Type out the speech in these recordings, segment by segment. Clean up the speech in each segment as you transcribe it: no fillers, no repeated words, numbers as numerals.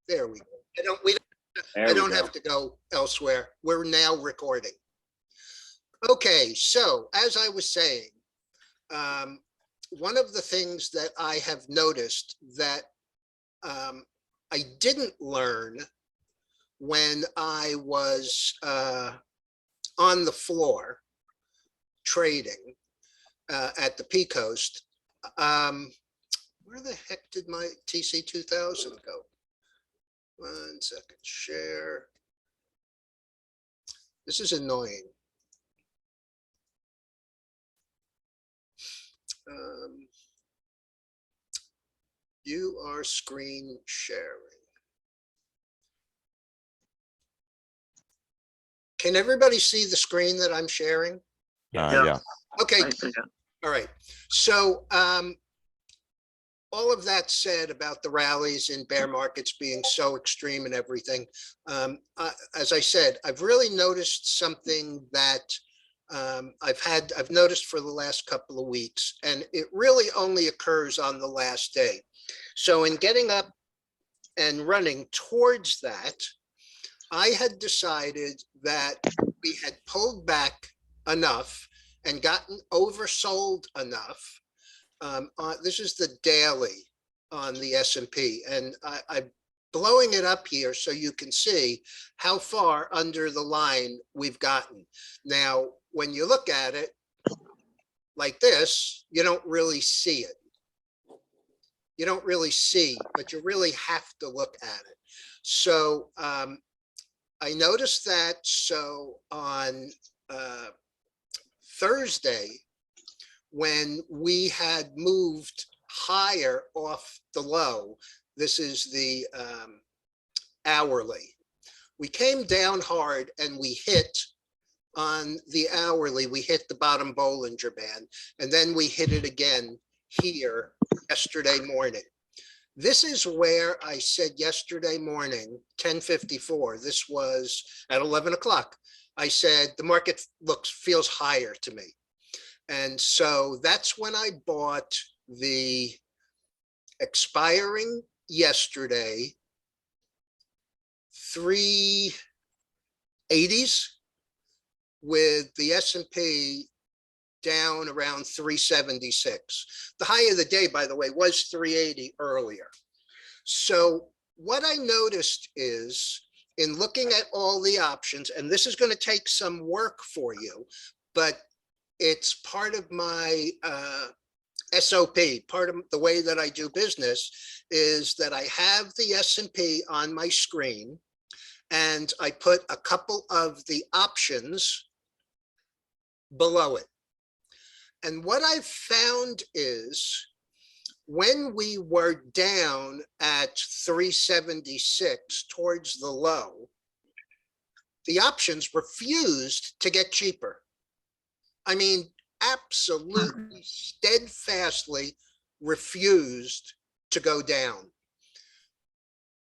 There we go. I don't have to go elsewhere. We're now recording. Okay, so as I was saying, one of the things that I have noticed that I didn't learn when I was on the floor trading at the P Coast. Where the heck did my TC 2000 go? 1 second, share. This is annoying. You are screen sharing. Can everybody see the screen that I'm sharing? Yeah. Okay, all right. So all of that said about the rallies in bear markets being so extreme and everything, as I said, I've really noticed something that I've noticed for the last couple of weeks, and it really only occurs on the last day. So in getting up and running towards that, I had decided that we had pulled back enough and gotten oversold enough. This is the daily on the S&P, and I'm blowing it up here so you can see how far under the line we've gotten. Now, when you look at it like this, you don't really see it. You don't really see, but you really have to look at it. So I noticed that. So on Thursday, when we had moved higher off the low, this is the hourly, we came down hard and we hit on the hourly, we hit the bottom Bollinger Band, and then we hit it again here yesterday morning. This is where I said yesterday morning, 10:54, this was at 11 o'clock. I said, the market feels higher to me. And so that's when I bought the expiring yesterday 380s with the S&P down around 376. The high of the day, by the way, was 380 earlier. So what I noticed is in looking at all the options, and this is going to take some work for you, but it's part of my SOP, part of the way that I do business is that I have the S&P on my screen and I put a couple of the options below it. And what I've found is when we were down at 376 towards the low, the options refused to get cheaper. I mean, absolutely steadfastly refused to go down.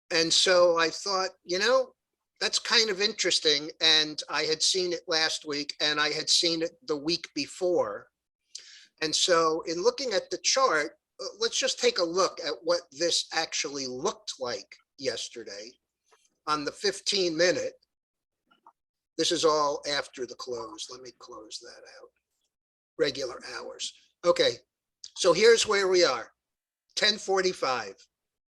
And so I thought, you know, that's kind of interesting. And I had seen it last week and I had seen it the week before. And so in looking at the chart, let's just take a look at what this actually looked like yesterday on the 15-minute. This is all after the close. Let me close that out. Regular hours. Okay, so here's where we are, 10:45.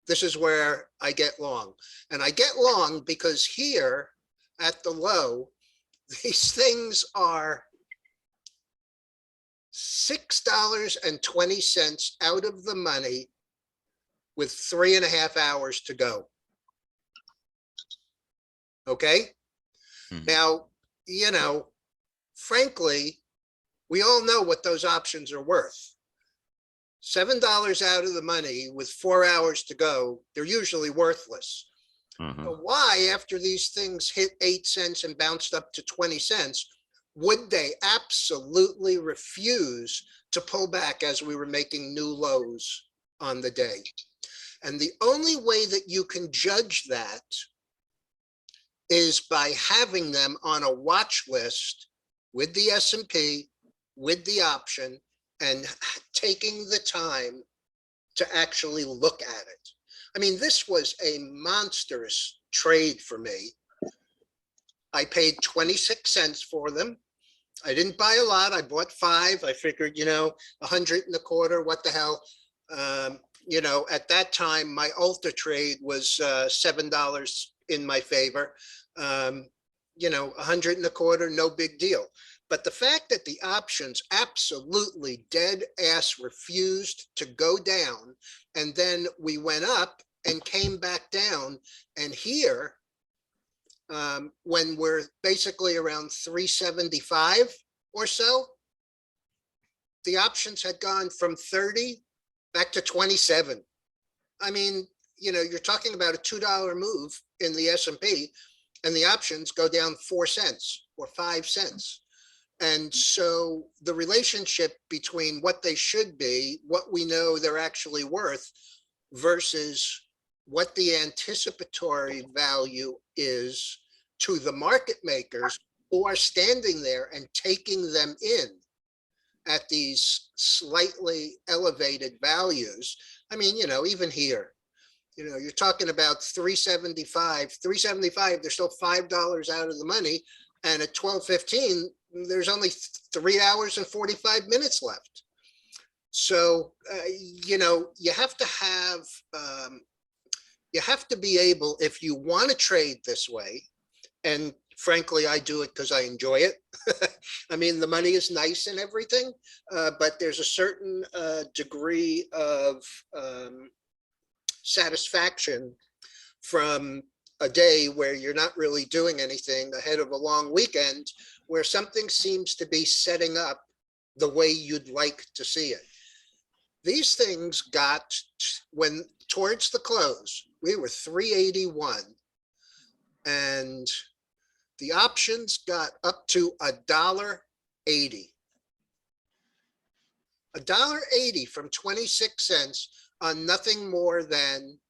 This is where I get long. And I get long because here at the low, these things are $6.20 out of the money with 3.5 hours to go. Okay. Now, you know, frankly, we all know what those options are worth. $7 out of the money with 4 hours to go, they're usually worthless. But why, after these things hit 8 cents and bounced up to 20 cents, would they absolutely refuse to pull back as we were making new lows on the day? And the only way that you can judge that is by having them on a watch list with the S&P, with the option, and taking the time to actually look at it. I mean, this was a monstrous trade for me. I paid 26 cents for them. I didn't buy a lot. I bought 5. I figured, 125, what the hell? At that time, my Ultra trade was $7 in my favor. 125, no big deal. But the fact that the options absolutely dead ass refused to go down, and then we went up and came back down, and here, when we're basically around 375 or so, the options had gone from 30 back to 27. I mean, you're talking about a $2 move in the S&P, and the options go down 4 cents or 5 cents. And so the relationship between what they should be, what we know they're actually worth, versus what the anticipatory value is to the market makers who are standing there and taking them in at these slightly elevated values. I mean, even here, you're talking about 375, they're still $5 out of the money. And at 12:15, there's only 3 hours and 45 minutes left. So, you have to be able, if you want to trade this way, and frankly, I do it because I enjoy it. I mean, the money is nice and everything, but there's a certain degree of satisfaction from a day where you're not really doing anything ahead of a long weekend, where something seems to be setting up the way you'd like to see it. These things got, when towards the close, we were 381, and the options got up to $1.80. $1.80 from 26 cents on nothing more than,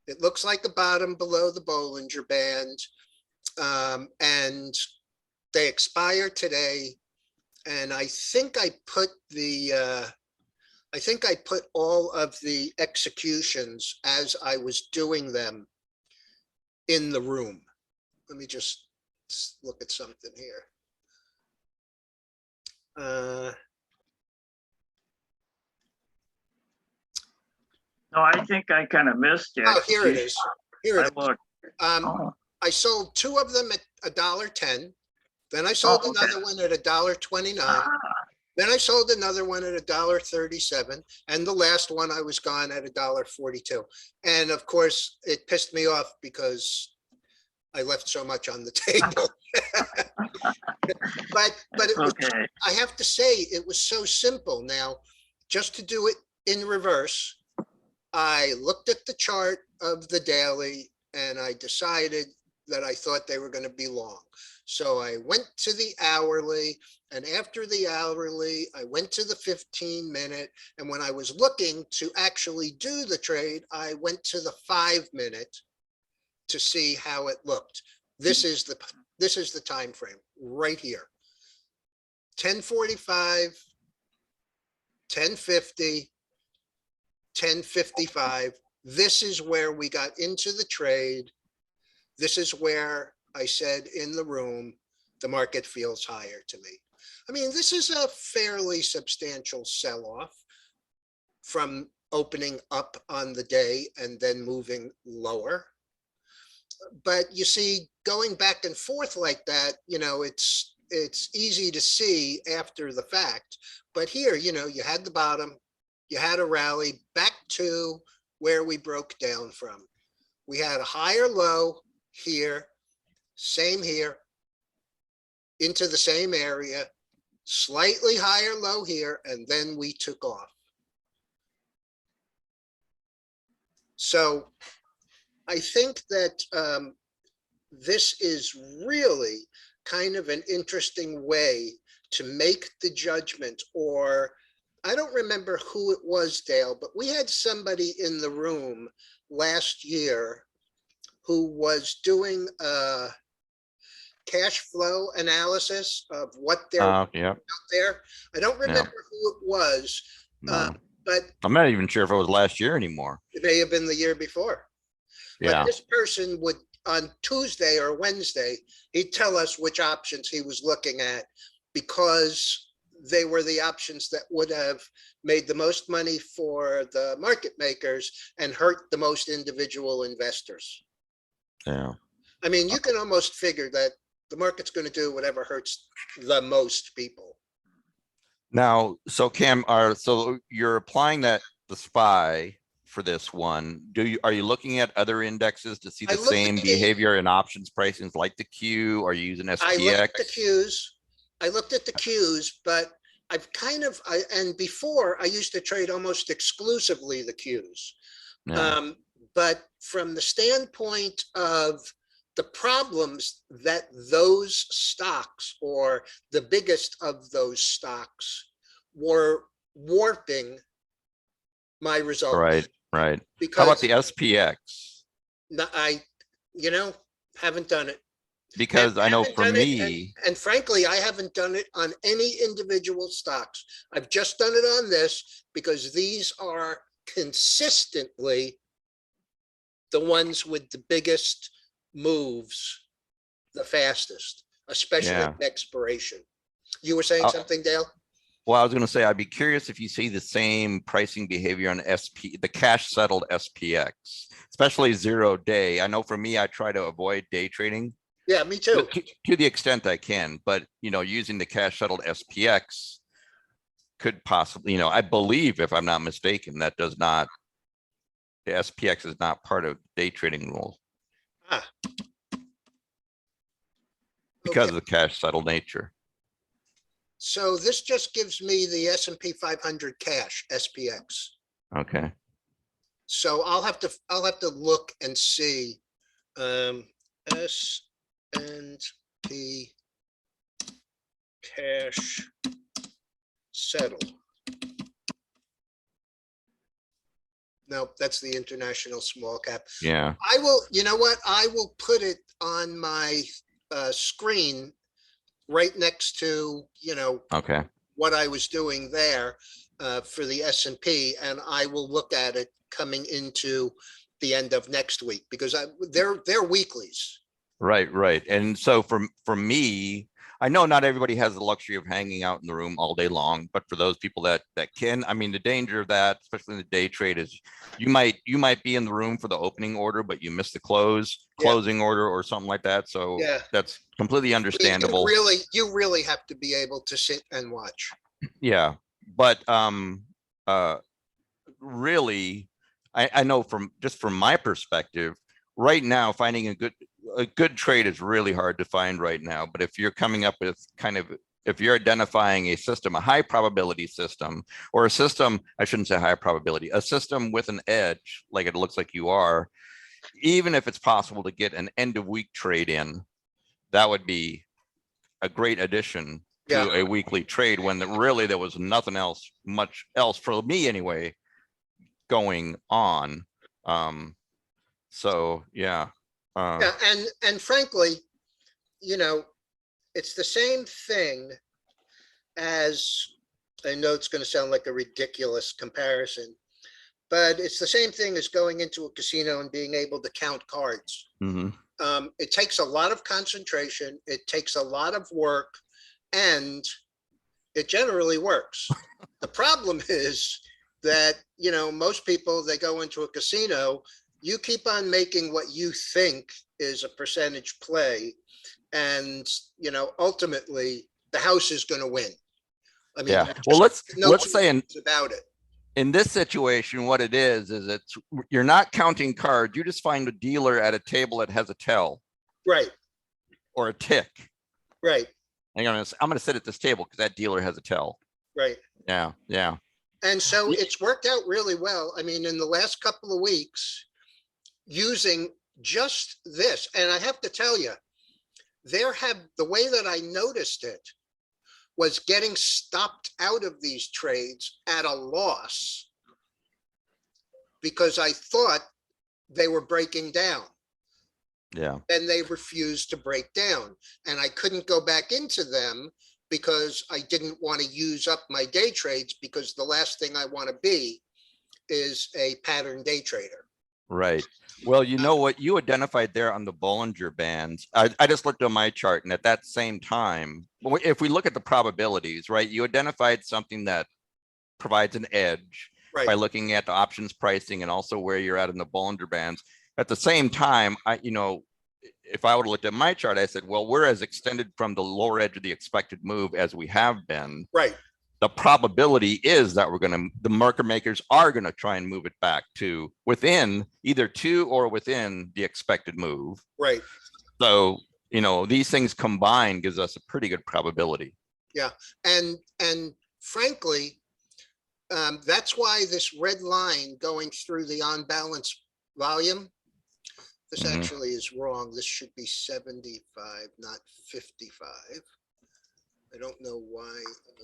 it looks like a bottom below the Bollinger Band, and they expire today. And I think I put all of the executions as I was doing them in the room. Let me just look at something here. No, I think I kind of missed it. Oh, here it is. Here it is. Oh. I sold 2 of them at $1.10. Then I sold another one at $1.29. Then I sold another one at $1.37. And the last one I was gone at $1.42. And of course, it pissed me off because I left so much on the table. but it was, I have to say, it was so simple. Now, just to do it in reverse, I looked at the chart of the daily and I decided that I thought they were going to be long. So I went to the hourly, and after the hourly, I went to the 15-minute. And when I was looking to actually do the trade, I went to the 5-minute to see how it looked. This is the time frame right here. 10:45, 10:50, 10:55. This is where we got into the trade. This is where I said in the room, the market feels higher to me. I mean, this is a fairly substantial sell-off from opening up on the day and then moving lower. But you see, going back and forth like that, it's easy to see after the fact. But here, you had the bottom, you had a rally back to where we broke down from. We had a higher low here, same here, into the same area, slightly higher low here, and then we took off. So I think that this is really kind of an interesting way to make the judgment, or I don't remember who it was, Dale, but we had somebody in the room last year who was doing a cash flow analysis of what they're out there. I don't remember who it was, but I'm not even sure if it was last year anymore. it may have been the year before. But Yeah, this person would, on Tuesday or Wednesday, he'd tell us which options he was looking at because they were the options that would have made the most money for the market makers and hurt the most individual investors. yeah. I mean, you can almost figure that the market's going to do whatever hurts the most people. Now, so Cam, so you're applying the SPY for this one. Are you looking at other indexes to see I the looked at same the- behavior in options pricings like the Q? Are you using I looked at the SPX? Qs. I looked at the Qs, but I've and before I used to trade almost exclusively the Qs. Yeah, But from the standpoint of the problems that those stocks or the biggest of those stocks were warping my results. right, right. How Because about the SPX? I, haven't done it. Because I know Haven't for done it, me, and frankly, I haven't done it on any individual stocks. I've just done it on this because these are consistently the ones with the biggest moves the fastest, especially yeah. at expiration. You were saying something, Dale? Well, I was going to say, I'd be curious if you see the same pricing behavior on the cash settled SPX, especially 0 day. I know for me, I try to avoid day trading Yeah, me too. to the extent I can, but using the cash settled SPX could possibly, I believe, if I'm not mistaken, the SPX is not part of day trading rules Ah, because okay. of the cash settled nature. So this just gives me the S&P 500 cash SPX. Okay. So I'll have to look and see S&P cash settle. No, that's the international small cap. Yeah. I will, you know what? I will put it on my screen right next to, Okay. what I was doing there for the S&P, and I will look at it coming into the end of next week because they're weeklies. Right, right. And so for me, I know not everybody has the luxury of hanging out in the room all day long, but for those people that can, I mean, the danger of that, especially in the day trade, is you might be in the room for the opening order, but you miss the closing order or something like that. So Yeah. that's completely understandable. You really have to be able to sit and watch. Yeah, but really, I know from my perspective, right now, finding a good trade is really hard to find right now. But if you're coming up with if you're identifying a system, a high probability system, or a system, I shouldn't say high probability, a system with an edge, like it looks like you are, even if it's possible to get an end of week trade in, that would be a great addition to a weekly trade when really there was nothing much else for me anyway, going on. So yeah. Yeah, and frankly, it's the same thing as, I know it's going to sound like a ridiculous comparison, but it's the same thing as going into a casino and being able to count cards. Mhm. It takes a lot of concentration. It takes a lot of work, and it generally works. The problem is that, most people, they go into a casino, you keep on making what you think is a percentage play. And, ultimately the house is going to win. I mean, Yeah. Well, let's say about it. In this situation, what it is you're not counting cards. You just find a dealer at a table that has a tell. Right. Or a tick. Right. I'm going to sit at this table because that dealer has a tell. Right. Yeah. Yeah. And so it's worked out really well. I mean, in the last couple of weeks, using just this, and I have to tell you, the way that I noticed it was getting stopped out of these trades at a loss because I thought they were breaking down. Yeah. And they refused to break down. And I couldn't go back into them because I didn't want to use up my day trades, because the last thing I want to be is a pattern day trader. Right. Well, you know what you identified there on the Bollinger Bands. I just looked on my chart, and at that same time, if we look at the probabilities, right, you identified something that provides an edge Right. by looking at the options pricing and also where you're at in the Bollinger Bands. At the same time, if I would have looked at my chart, I said, well, we're as extended from the lower edge of the expected move as we have been. Right. The probability is that the market makers are going to try and move it back to within either to or within the expected move. Right. So, these things combined gives us a pretty good probability. Yeah. And frankly, that's why this red line going through the on balance volume, this actually is wrong. This should be 75, not 55. I don't know why.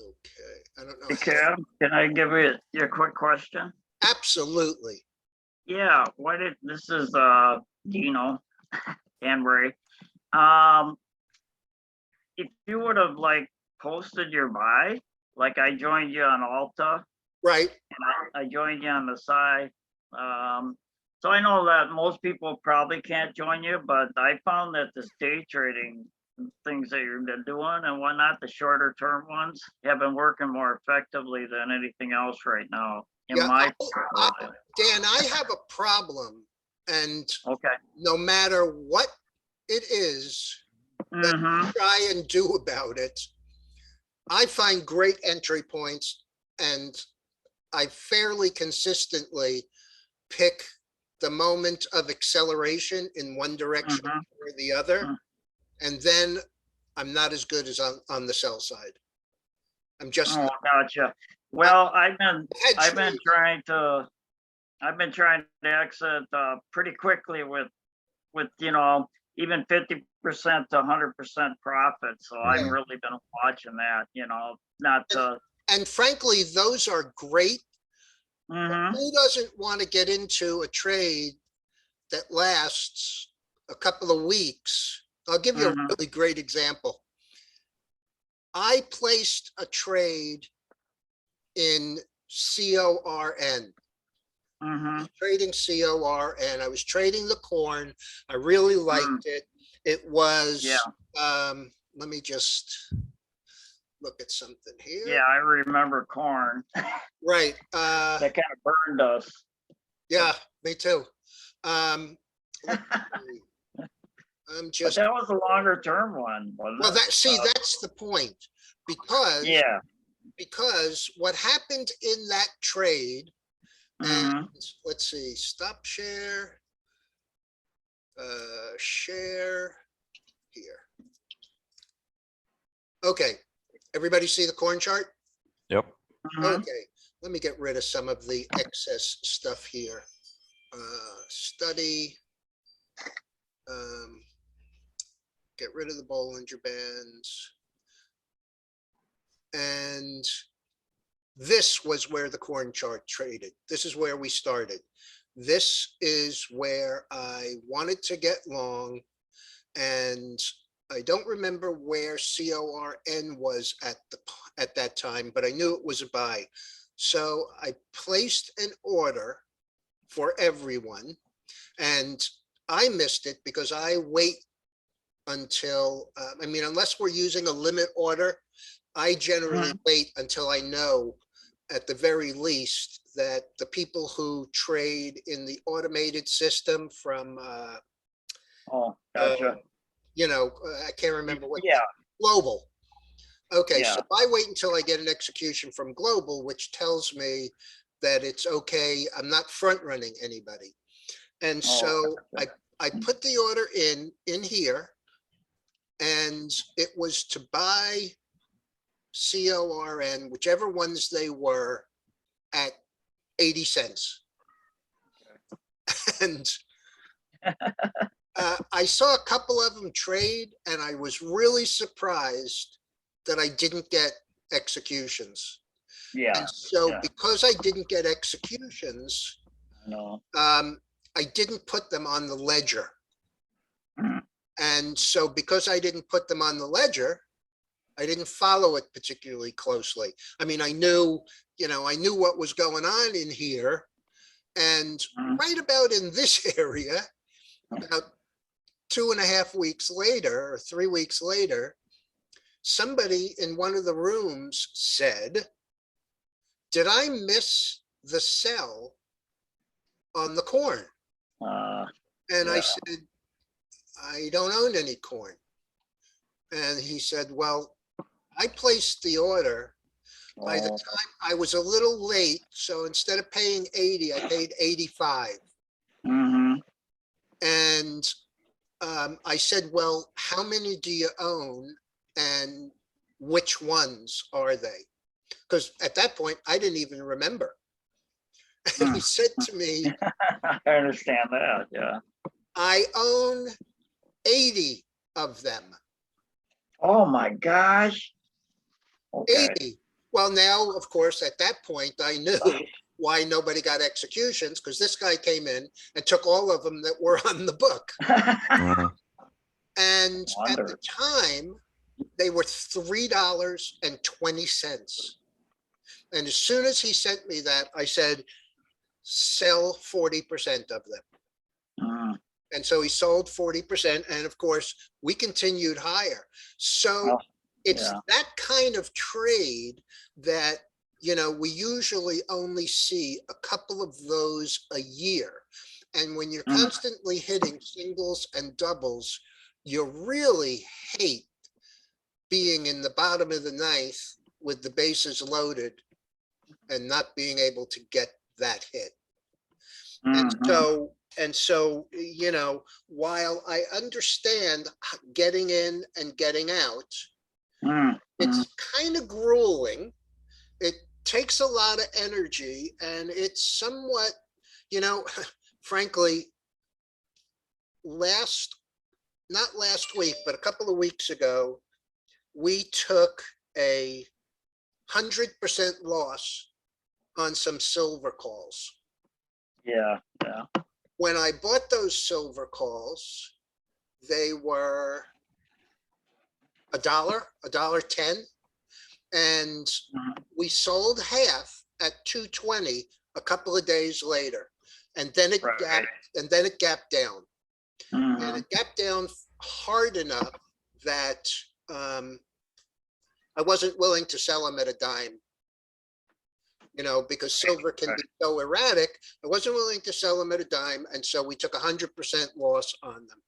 Okay. I don't know. Cam, can I give you a quick question? Absolutely. Yeah, this is Dino Danbury. If you would have posted your buy, I joined you on Alta, Right. and I joined you on the side. So I know that most people probably can't join you, but I found that this day trading things that you've been doing and whatnot, the shorter term ones, have been working more effectively than anything else right now. In my Dan, I have a problem, and okay. no matter what it is that I try and do about it, I find great entry points, and I fairly consistently pick the moment of acceleration in one direction or the other. And then I'm not as good as on the sell side. I'm just. Oh, gotcha. Well, I've been trying to exit pretty quickly with even 50% to 100% profit. So I've really been watching that, not to. And frankly, those are great. Who doesn't want to get into a trade that lasts a couple of weeks? I'll give you a really great example. I placed a trade in CORN. Trading CORN. I was trading the corn. I really liked it. It was, let me just look at something here. Yeah, I remember corn. Right. That kind of burned us. Yeah, me too. I'm just. But that was a longer term one, wasn't Well, it? that's the point, because what happened in that trade, and let's see, stop share, share here. Okay, everybody see the corn chart? Yep. Okay, let me get rid of some of the excess stuff here. Study. Get rid of the Bollinger Bands. And this was where the corn chart traded. This is where we started. This is where I wanted to get long, and I don't remember where CORN was at that time, but I knew it was a buy. So I placed an order for everyone, and I missed it because I wait until, unless we're using a limit order, I generally wait until I know at the very least that the people who trade in the automated system from, gotcha. I can't remember what. Yeah. Global. Okay, Yeah. so I wait until I get an execution from Global, which tells me that it's okay. I'm not front running anybody. And so I put the order in here, and it was to buy CORN, whichever ones they were, at 80 cents. And I saw a couple of them trade, and I was really surprised that I didn't get executions. Yeah. And so because I didn't get executions, I didn't put them on the ledger. And so because I didn't put them on the ledger, I didn't follow it particularly closely. I mean, I knew what was going on in here. And Mm. right about in this area, about 2.5 weeks later or 3 weeks later, somebody in one of the rooms said, did I miss the sell on the corn? And I Yeah. said, I don't own any corn. And he said, well, I placed the order. By the Oh, time I was a little late, so instead of paying 80, I paid 85. mhm. And I said, well, how many do you own and which ones are they? Because at that point, I didn't even remember. And he Mm. said to me, I understand that, yeah. I own 80 of them. Oh, my gosh. Okay. 80. Well, now, of course, at that point, I knew why nobody got executions, because this guy came in and took all of them that were on the book. Mhm. And at the Wonder. time, they were $3.20. And as soon as he sent me that, I said, sell 40% of them. Mm. And so he sold 40%. And of course, we continued higher. So Oh, it's yeah. that kind of trade that, we usually only see a couple of those a year. And when you're Mm. constantly hitting singles and doubles, you really hate being in the bottom of the ninth with the bases loaded and not being able to get that hit. And Mhm. so, while I understand getting in and getting out, Mm. Mm. it's kind of grueling. It takes a lot of energy, and it's somewhat, you know, frankly, not last week, but a couple of weeks ago, we took a 100% loss on some silver calls. Yeah, yeah. When I bought those silver calls, they were $1.10, and Mhm. we sold half at 220 a couple of days later, and then it Right. gapped down, and Mhm. it gapped down hard enough that I wasn't willing to sell them at a dime. Because silver can be so erratic, I wasn't willing to sell them at a dime, and so we took 100% loss on them.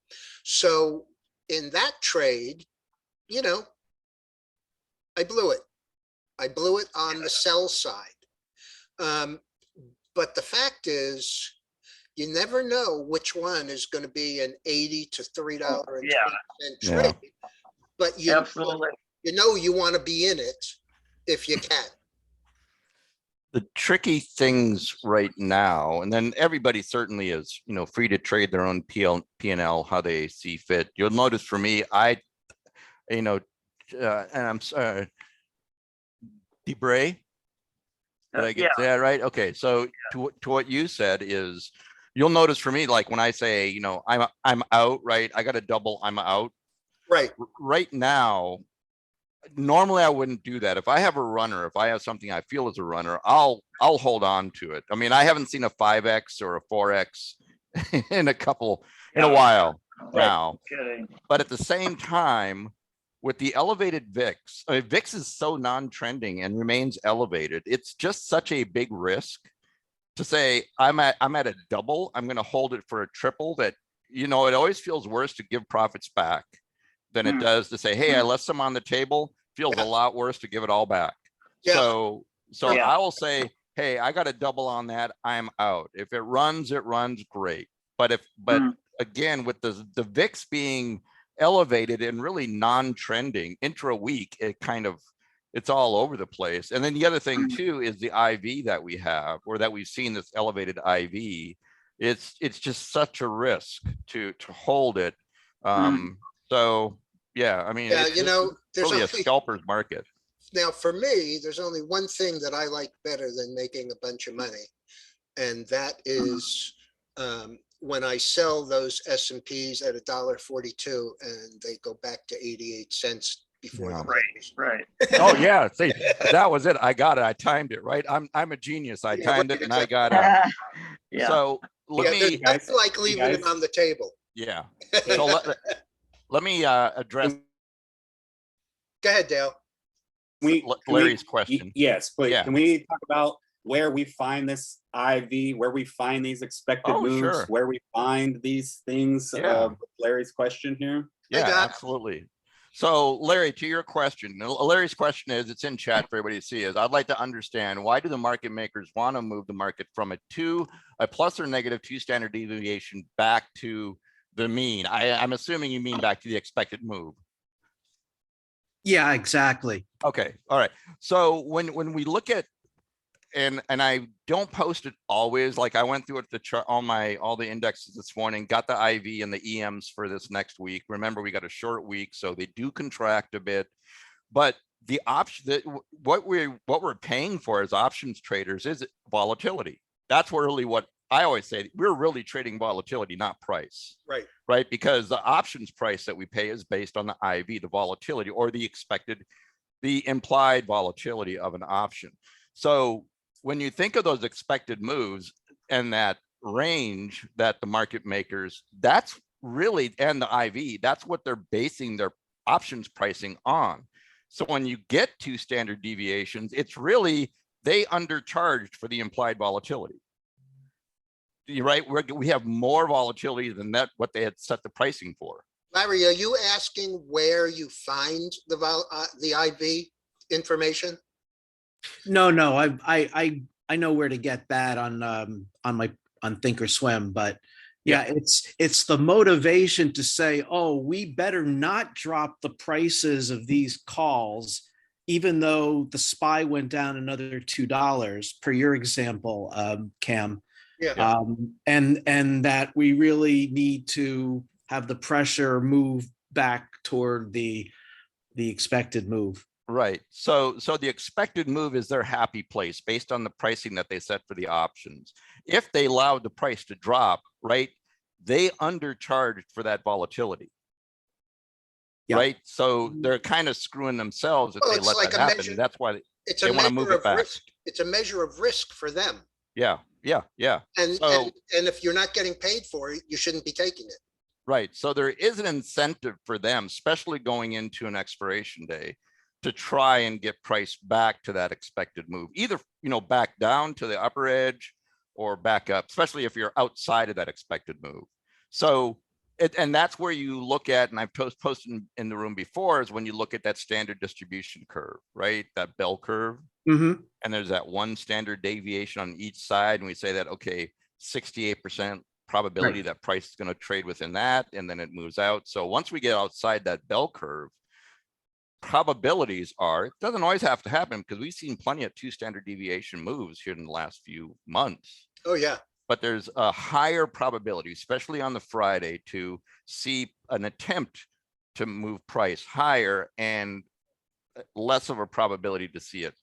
So in that trade, you know, I blew it. I blew it on the sell side. Um, but the fact is, you never know which one is going to be an 80 to Oh, $3.20 yeah, Yeah. trade. But absolutely. you want to be in it if you can. The tricky things right now, and then everybody certainly is, free to trade their own P&L how they see fit. You'll notice for me, and I'm sorry, Debray, did I Yeah, get that right? Okay, so to what you said is, you'll notice for me, like when I say, I'm out, right? I got a double, I'm out. Right. Right now, normally I wouldn't do that. If I have a runner, if I have something I feel is a runner, I'll hold on to it. I mean, I haven't seen a 5x or a 4x in a while now. kidding. But at the same time, with the elevated VIX, VIX is so non-trending and remains elevated. It's just such a big risk to say I'm at a double. I'm going to hold it for a triple. That it always feels worse to give profits back than it Mm. does to say, hey, I Mm. left some on the table. Feels a lot worse to give it all back. Yeah. So Yeah. I will say, hey, I got a double on that. I'm out. If it runs, great. But Mm. again, with the VIX being elevated and really non-trending intra week, it's all over the place. And then the other thing Mm. too is the IV that we have, or that we've seen, this elevated IV. It's just such a risk to hold it. So yeah, I mean, Yeah, it's there's really a only scalper's market. now for me, there's only one thing that I like better than making a bunch of money, and that is when I sell those S&Ps at $1.42 and they go back to 88 cents before Yeah. the Right, holidays. right. Oh, yeah, see, that was it. I got it. I timed it, right? I'm a genius. I Yeah, timed right, it and I exactly. got it. Yeah, So let Yeah, there's me, guys, nothing like hey, leaving it guys. on the table. yeah. Hey. So let me address Go ahead, Dale. Larry's question. Yes, but Yeah. can we talk about where we find this IV, where we find these expected Oh, moves, sure. where we find these things? Yeah. Larry's question here. Yeah, got it. absolutely. So Larry, to your question, Larry's question is, it's in chat for everybody to see, is I'd like to understand, why do the market makers want to move the market from a plus or negative 2 standard deviation back to the mean? I'm assuming you mean back to the expected move. Yeah, exactly. Okay, all right. So when we look at, and I don't post it always, like I went through it, the chart, all the indexes this morning, got the IV and the EMs for this next week. Remember, we got a short week, so they do contract a bit, but the option that what we're paying for as options traders is volatility. That's really what I always say. We're really trading volatility, not price. Right. Right, because the options price that we pay is based on the IV, the volatility, or the implied volatility of an option. So when you think of those expected moves and that range that the market makers, that's really, and the IV, that's what they're basing their options pricing on. So when you get 2 standard deviations, it's really, they undercharged for the implied volatility. You're right, we have more volatility than that, what they had set the pricing for. Larry, are you asking where you find the IV information? No, I know where to get that on Thinkorswim, but yeah, it's the motivation to say, oh, we better not drop the prices of these calls, even though the SPY went down another $2 per your example, Cam. Yeah. And that we really need to have the pressure move back toward the expected move. Right. So the expected move is their happy place based on the pricing that they set for the options. If they allowed the price to drop, right, they undercharged for that volatility. Yeah. Right. So they're kind of screwing themselves if Well, they it's let like that a happen. measure- That's why It's they a want to move measure it of back. risk. It's a measure of risk for them. Yeah. And, So and if you're not getting paid for it, you shouldn't be taking it. right. So there is an incentive for them, especially going into an expiration day, to try and get price back to that expected move, either, back down to the upper edge or back up, especially if you're outside of that expected move. So, and that's where you look at, and I've posted in the room before, is when you look at that standard distribution curve, right? That bell curve. Mm-hmm. And there's that 1 standard deviation on each side. And we say that, okay, 68% probability that price is going to trade within that, and then it moves out. So once we get outside that bell curve, probabilities are, it doesn't always have to happen, because we've seen plenty of 2 standard deviation moves here in the last few months. Oh, yeah. But there's a higher probability, especially on the Friday, to see an attempt to move price higher and less of a probability to see it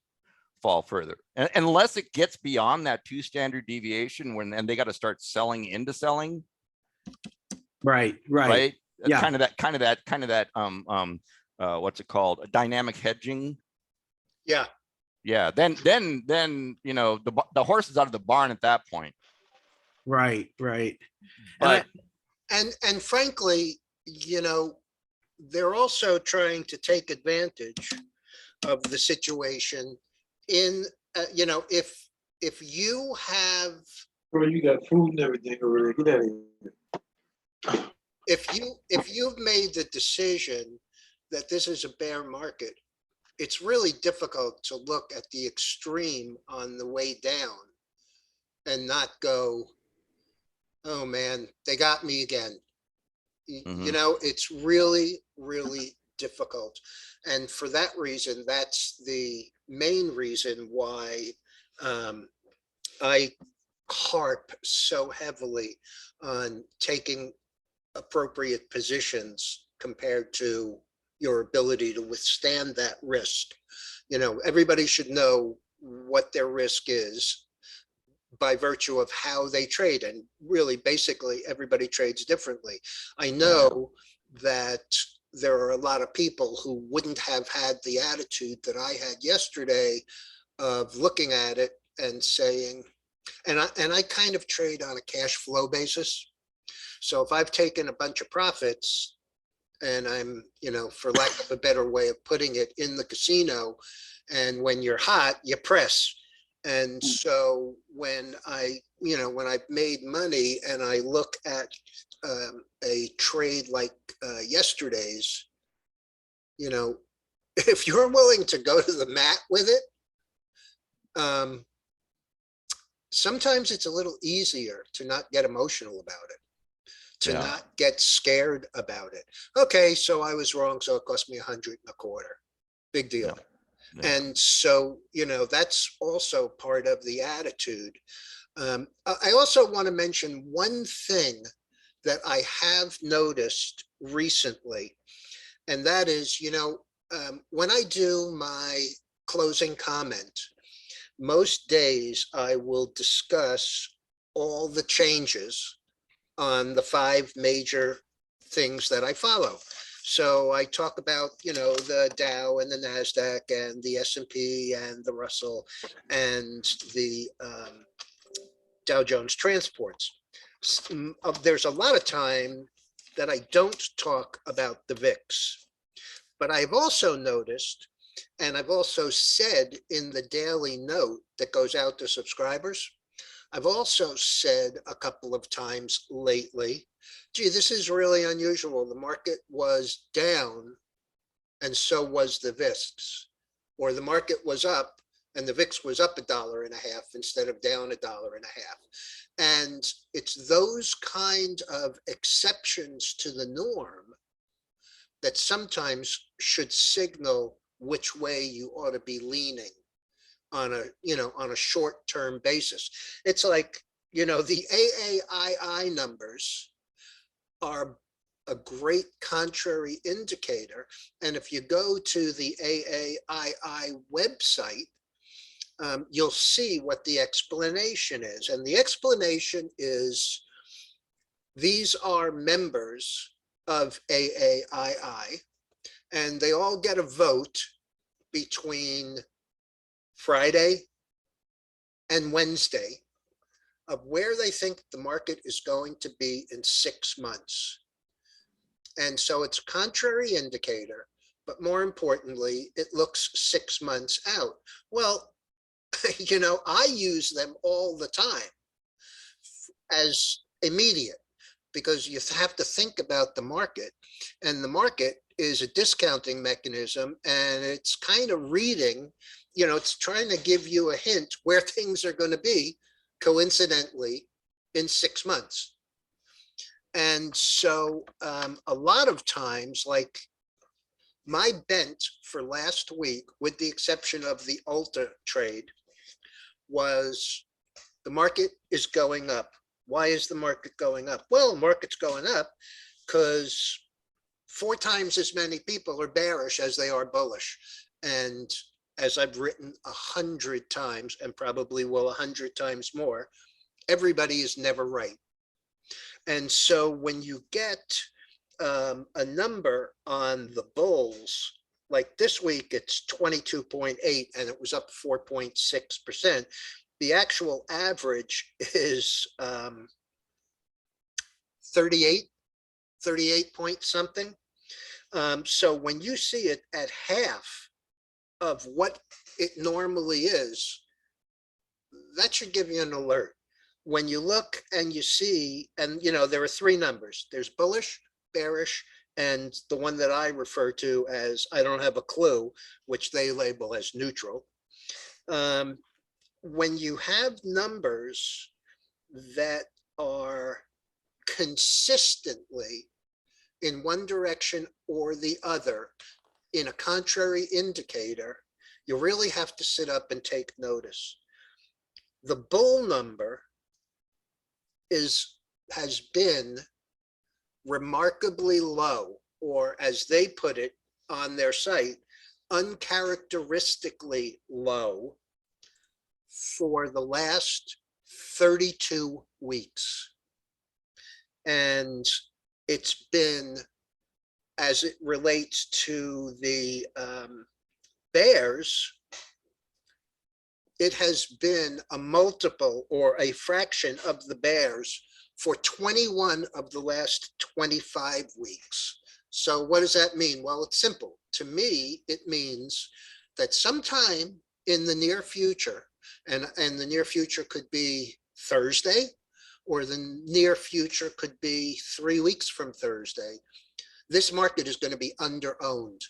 fall further, unless it gets beyond that 2 standard deviation, and they got to start selling into selling. Right. Yeah. Yeah. Kind of that what's it called? A dynamic hedging. Yeah. Yeah. Then the horse is out of the barn at that point. Right. But And frankly, they're also trying to take advantage of the situation in, if you have, Bro, you got food and everything over there. Get out of here. if you've made the decision that this is a bear market, it's really difficult to look at the extreme on the way down and not go, oh man, they got me again. It's really, really difficult. And for that reason, that's the main reason why I harp so heavily on taking appropriate positions compared to your ability to withstand that risk. Everybody should know what their risk is by virtue of how they trade. And really, basically, everybody trades differently. I know that there are a lot of people who wouldn't have had the attitude that I had yesterday of looking at it and saying, and I kind of trade on a cash flow basis. So if I've taken a bunch of profits and I'm, for lack of a better way of putting it, in the casino, and when you're hot, you press. And so when I've made money and I look at a trade like yesterday's, if you're willing to go to the mat with it, sometimes it's a little easier to not get emotional about it, to Yeah. not get scared about it. Okay, so I was wrong, so it cost me 125. Big deal. Yeah. And so, that's also part of the attitude. I also want to mention one thing that I have noticed recently, and that is, when I do my closing comment, most days I will discuss all the changes on the 5 major things that I follow. So I talk about, the Dow and the NASDAQ and the S&P and the Russell and the Dow Jones Transports. There's a lot of time that I don't talk about the VIX, but I've also noticed, and I've also said in the daily note that goes out to subscribers, I've also said a couple of times lately, gee, this is really unusual. The market was down and so was the VIX, or the market was up and the VIX was up $1.50 instead of down $1.50. And it's those kind of exceptions to the norm that sometimes should signal which way you ought to be leaning on a short-term basis. It's like, the AAII numbers are a great contrary indicator. And if you go to the AAII website, you'll see what the explanation is. And the explanation is these are members of AAII, and they all get a vote between Friday and Wednesday of where they think the market is going to be in 6 months. And so it's a contrary indicator, but more importantly, it looks 6 months out. Well, I use them all the time as immediate, because you have to think about the market, and the market is a discounting mechanism, and it's kind of reading, it's trying to give you a hint where things are going to be, coincidentally, in 6 months. And so a lot of times, like my bent for last week, with the exception of the Ulta trade, was the market is going up. Why is the market going up? Well, the market's going up because 4 times as many people are bearish as they are bullish. And as I've written 100 times, and probably will 100 times more, everybody is never right. And so when you get a number on the bulls, like this week, it's 22.8 and it was up 4.6%. The actual average is 38 point something. So when you see it at half of what it normally is, that should give you an alert. When you look and you see, and there are 3 numbers. There's bullish, bearish, and the one that I refer to as I don't have a clue, which they label as neutral. When you have numbers that are consistently in one direction or the other in a contrary indicator, you really have to sit up and take notice. The bull number has been remarkably low, or as they put it on their site, uncharacteristically low for the last 32 weeks. And it's been as it relates to the bears, it has been a multiple or a fraction of the bears for 21 of the last 25 weeks. So what does that mean? Well, it's simple. To me, it means that sometime in the near future, and the near future could be Thursday, or the near future could be 3 weeks from Thursday, this market is going to be under-owned.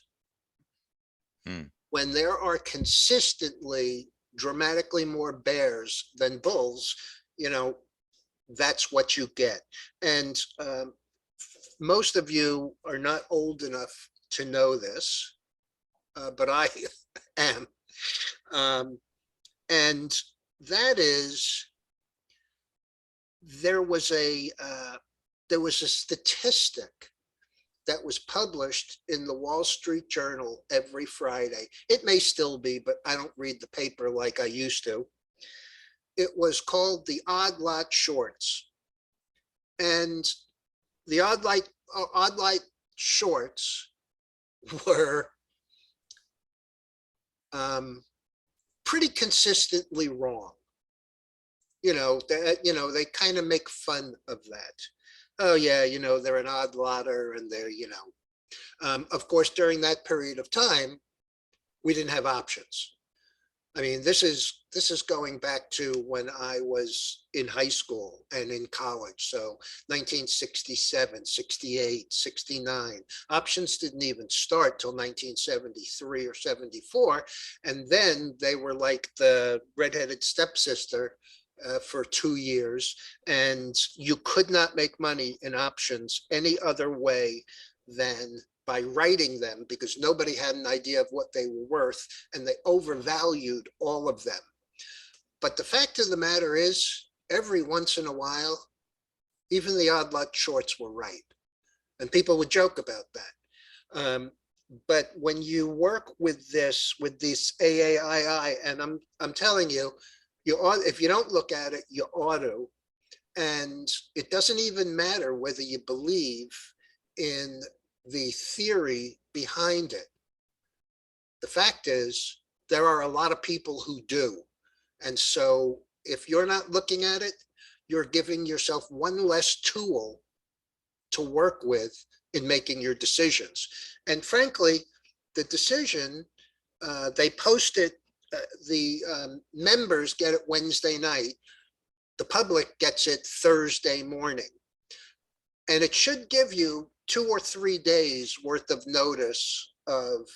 When there are consistently dramatically more bears than bulls, that's what you get. And most of you are not old enough to know this, but I am. And that is, there was a statistic that was published in the Wall Street Journal every Friday. It may still be, but I don't read the paper like I used to. It was called the Odd Lot Shorts. And the Odd Lot Shorts were pretty consistently wrong. They kind of make fun of that. Oh yeah, they're an odd lotter, and they're, of course, during that period of time, we didn't have options. I mean, this is going back to when I was in high school and in college. So 1967, 68, 69, options didn't even start till 1973 or 74. And then they were like the redheaded stepsister for 2 years, and you could not make money in options any other way than by writing them, because nobody had an idea of what they were worth, and they overvalued all of them. But the fact of the matter is, every once in a while, even the Odd Lot Shorts were right, and people would joke about that. But when you work with this AAII, and I'm telling you, if you don't look at it, you ought to. And it doesn't even matter whether you believe in the theory behind it. The fact is, there are a lot of people who do. And so if you're not looking at it, you're giving yourself one less tool to work with in making your decisions. And frankly, the decision, they post it, the members get it Wednesday night. The public gets it Thursday morning. And it should give you 2 or 3 days worth of notice of,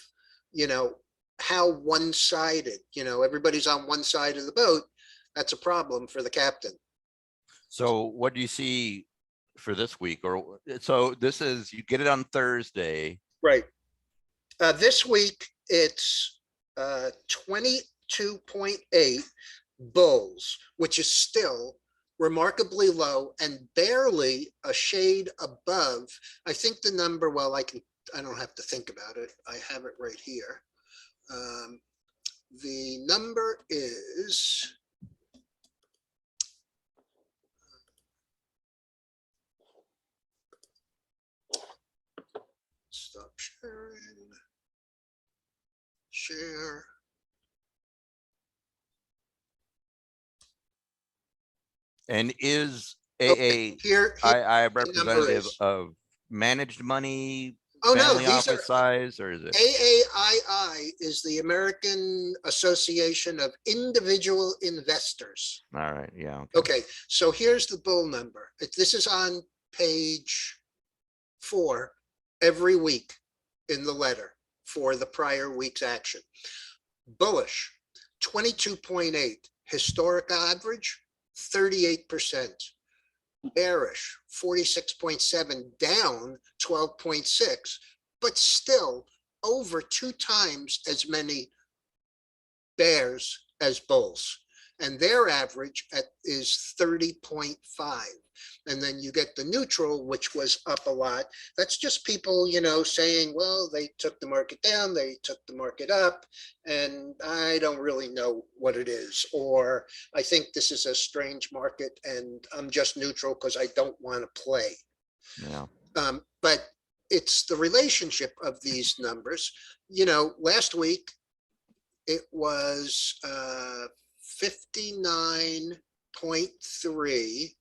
how one-sided, everybody's on one side of the boat. That's a problem for the captain. So what do you see for this week? Or so this is, you get it on Thursday. Right. This week, it's 22.8 bulls, which is still remarkably low and barely a shade above. I think the number, well, I don't have to think about it. I have it right here. The number is stop sharing, share. And is Okay, here I the number representative is. of managed money, Oh no, family these are office size, or is it? AAII is the American Association of Individual Investors. All right, yeah. Okay, so here's the bull number. This is on page 4 every week in the letter for the prior week's action. Bullish, 22.8, historic average, 38%. Bearish, 46.7, down 12.6, but still over 2 times as many bears as bulls. And their average is 30.5. And then you get the neutral, which was up a lot. That's just people, saying, well, they took the market down, they took the market up, and I don't really know what it is. Or I think this is a strange market and I'm just neutral because I don't want to play. Yeah. But it's the relationship of these numbers. You know, last week it was 59.3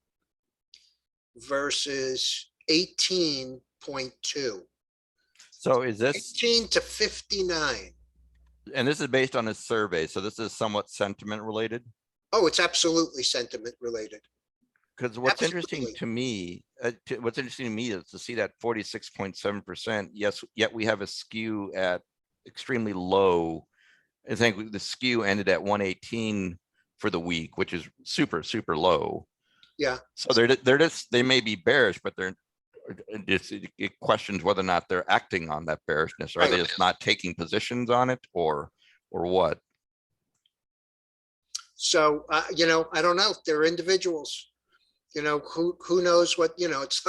versus 18.2. So is this, 18 to 59. and this is based on a survey, so this is somewhat sentiment related? Oh, it's absolutely sentiment related. Because what's interesting Absolutely. to me, what's interesting to me is to see that 46.7%. Yes, yet we have a skew at extremely low. I think the skew ended at 118 for the week, which is super, super low. Yeah. So they're just, they may be bearish, but they're just, it questions whether or not they're acting on that bearishness. Are they Right. just not taking positions on it, or what? So, you know, I don't know. They're individuals. You know, who knows what, you know, it's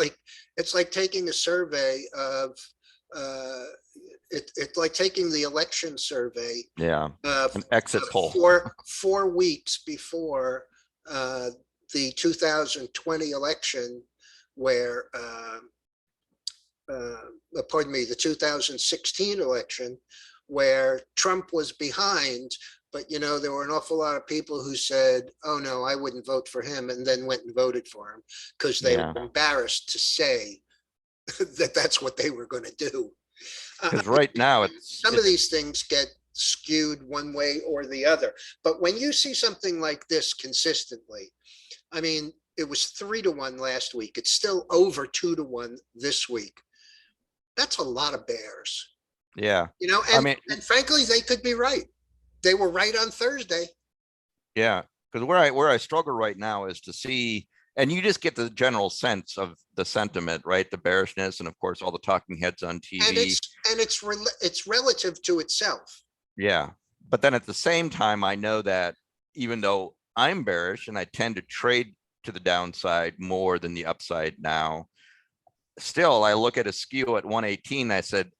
like taking a survey of, it's like taking the election survey Yeah, of an exit poll. 4 weeks before the 2020 election, where, pardon me, the 2016 election, where Trump was behind. But, you know, there were an awful lot of people who said, oh, no, I wouldn't vote for him, and then went and voted for him because they Yeah. were embarrassed to say that that's what they were going to do. Because right now Some of these things get skewed one way or the other. But when you see something like this consistently, I mean, it was 3-1 last week. It's still over 2-1 this week. That's a lot of bears, yeah, you know, I mean, and frankly, they could be right. They were right on Thursday. yeah, because where I struggle right now is to see, and you just get the general sense of the sentiment, right? The bearishness, and of course, all the talking heads on And TV. it's relative to itself. Yeah, but then at the same time, I know that even though I'm bearish and I tend to trade to the downside more than the upside now, still I look at a skew at 118. I said,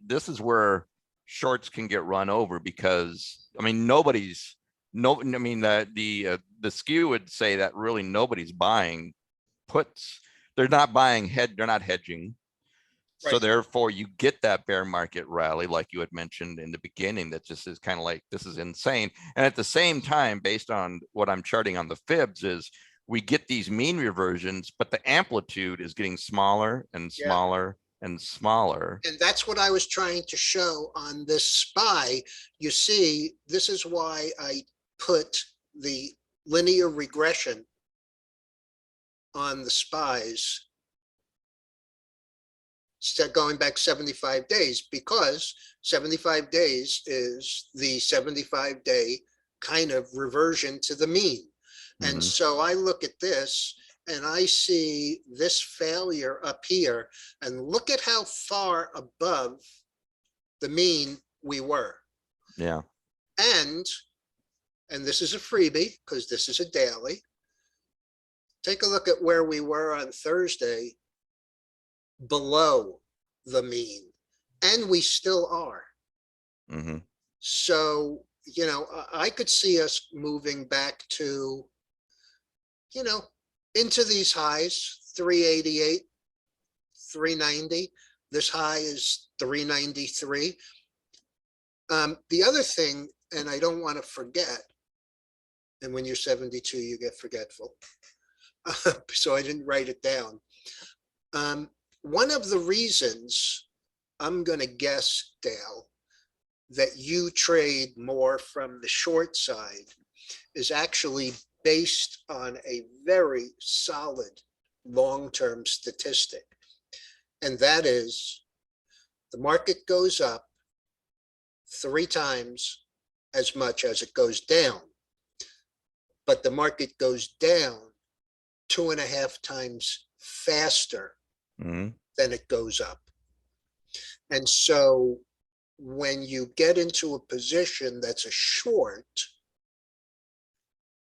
this is where shorts can get run over, because I mean, the skew would say that really nobody's buying puts. They're not buying they're not hedging. So Right. therefore you get that bear market rally, like you had mentioned in the beginning, that just is kind of like, this is insane. And at the same time, based on what I'm charting on the fibs, is we get these mean reversions, but the amplitude is getting smaller and Yeah. smaller and smaller. And that's what I was trying to show on this SPY. You see, this is why I put the linear regression on the SPYs, going back 75 days, because 75 days is the 75-day kind of reversion to the mean. And Mhm. so I look at this and I see this failure up here, and look at how far above the mean we were. Yeah. And this is a freebie because this is a daily. Take a look at where we were on Thursday, below the mean, and we still are. Mhm. So, you know, I could see us moving back to, you know, into these highs, 388, 390. This high is 393. The other thing, and I don't want to forget, and when you're 72, you get forgetful. So I didn't write it down. One of the reasons, I'm going to guess, Dale, that you trade more from the short side is actually based on a very solid long-term statistic. And that is, the market goes up 3 times as much as it goes down, but the market goes down 2.5 times faster Mhm. than it goes up. And so when you get into a position that's a short,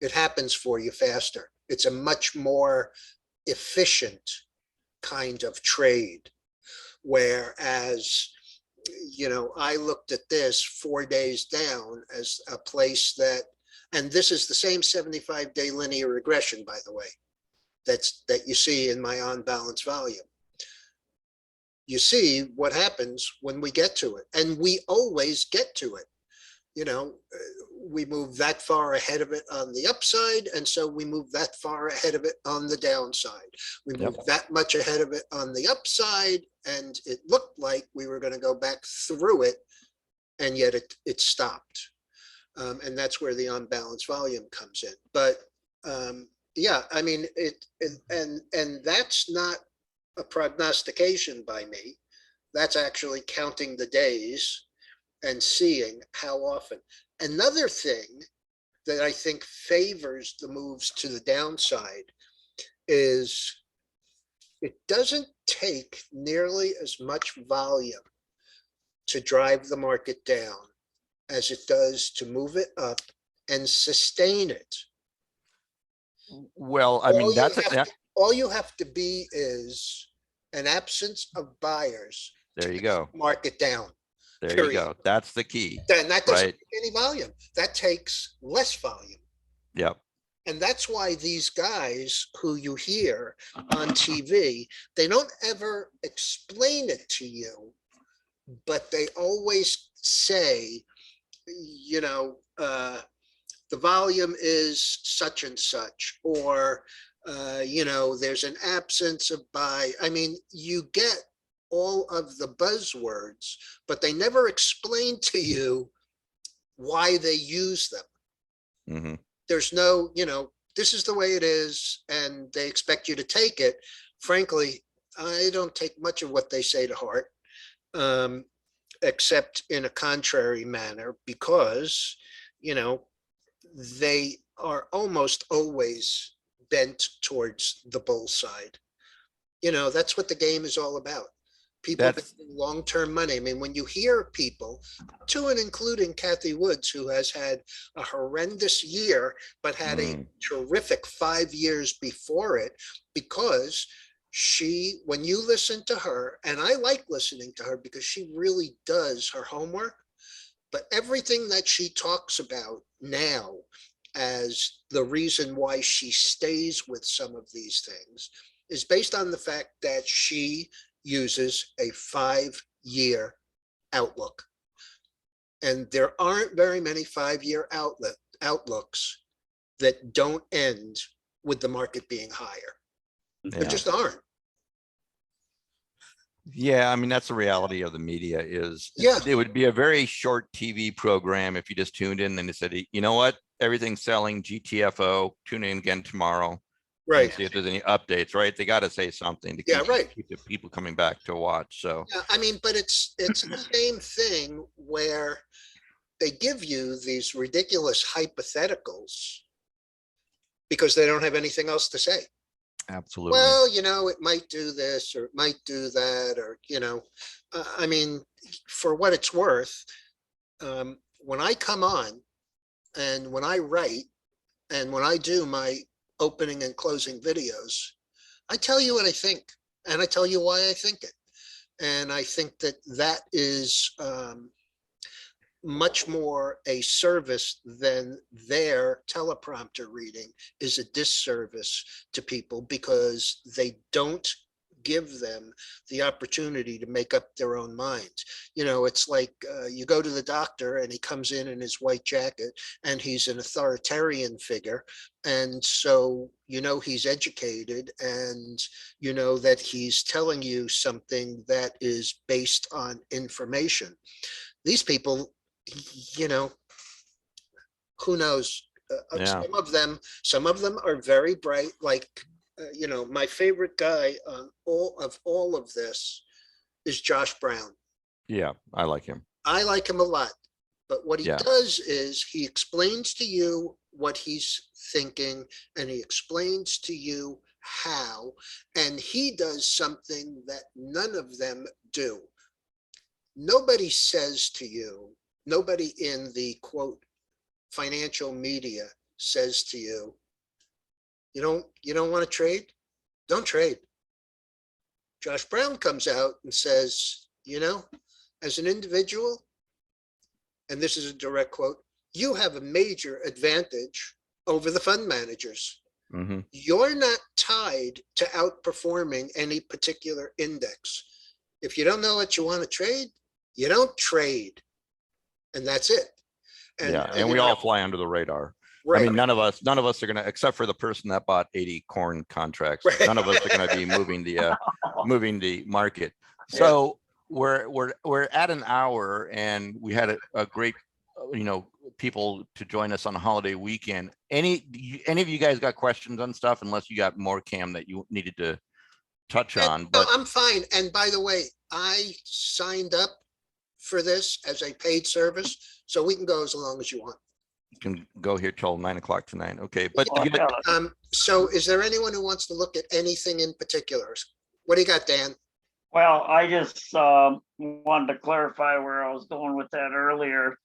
it happens for you faster. It's a much more efficient kind of trade. Whereas, you know, I looked at this 4 days down as a place that, and this is the same 75-day linear regression, by the way, that you see in my on balance volume. you see what happens when we get to it. And we always get to it. You know, we move that far ahead of it on the upside, and so we move that far ahead of it on the downside. We move that much ahead of it on the upside, and it looked like we were going to go back through it, and yet it stopped. And that's where the unbalanced volume comes in. But yeah, I mean, and that's not a prognostication by me. That's actually counting the days and seeing how often. Another thing that I think favors the moves to the downside is it doesn't take nearly as much volume to drive the market down as it does to move it up and sustain it. Well, I mean, All you have to be is an absence of buyers. there you go. Market down. There you period. go. That's the key. Then that doesn't Right. take any volume. That takes less volume. Yep. And that's why these guys who you hear on TV, they don't ever explain it to you, but they always say, you know, the volume is such and such, or, you know, there's an absence of buy. I mean, you get all of the buzzwords, but they never explain to you why they use them. Mhm. There's no, you know, this is the way it is, and they expect you to take it. Frankly, I don't take much of what they say to heart, except in a contrary manner, because, you know, they are almost always bent towards the bull side. You know, that's what the game is all about. People That's- making long-term money. I mean, when you hear people, to and including Kathy Woods, who has had a horrendous year, but had a terrific 5 years before it, because she, when you listen to her, and I like listening to her because she really does her homework, but everything that she talks about now as the reason why she stays with some of these things is based on the fact that she uses a 5-year outlook. And there aren't very many 5-year outlooks that don't end with the market being higher. There Yeah. just aren't. Yeah, I mean, that's the reality of the media is Yeah. it would be a very short TV program if you just tuned in and they said, you know what, everything's selling GTFO, tune in again tomorrow. And Right. see if there's any updates, right? They got to say something to Yeah, right. keep the people coming back to watch. So Yeah, I mean, but it's the same thing where they give you these ridiculous hypotheticals because they don't have anything else to say. absolutely. Well, you know, it might do this or it might do that, or, you know, I mean, for what it's worth, when I come on and when I write and when I do my opening and closing videos, I tell you what I think and I tell you why I think it. And I think that that is much more a service than their teleprompter reading is a disservice to people because they don't give them the opportunity to make up their own minds. You know, it's like you go to the doctor and he comes in his white jacket and he's an authoritarian figure. And so, you know, he's educated and you know that he's telling you something that is based on information. These people, you know, who knows? Yeah. Some of them are very bright. Like, you know, my favorite guy on all of this is Josh Brown. Yeah, I like him. I like him a lot, but what he Yeah. does is he explains to you what he's thinking, and he explains to you how, and he does something that none of them do. Nobody says to you, nobody in the quote financial media says to you, you don't want to trade? Don't trade. Josh Brown comes out and says, you know, as an individual, and this is a direct quote, you have a major advantage over the fund managers. You're not tied to outperforming any particular index. If you don't know what you want to trade, you don't trade. And that's it. Yeah, and we all fly under the radar. I Right, mean, none of us are gonna, except for the person that bought 80 corn contracts, Right. none of us are gonna be moving the market. Yeah. So we're at an hour, and we had a great, people to join us on a holiday weekend. Any of you guys got questions on stuff, unless you got more, Cam, that you needed to touch on? no, But I'm fine. And by the way, I signed up for this as a paid service, so we can go as long as you want. you can go here till 9 o'clock tonight. Okay, but Well, yeah, So is there anyone who wants to look at anything in particular? What do you got, Dan? well, I just wanted to clarify where I was going with that earlier.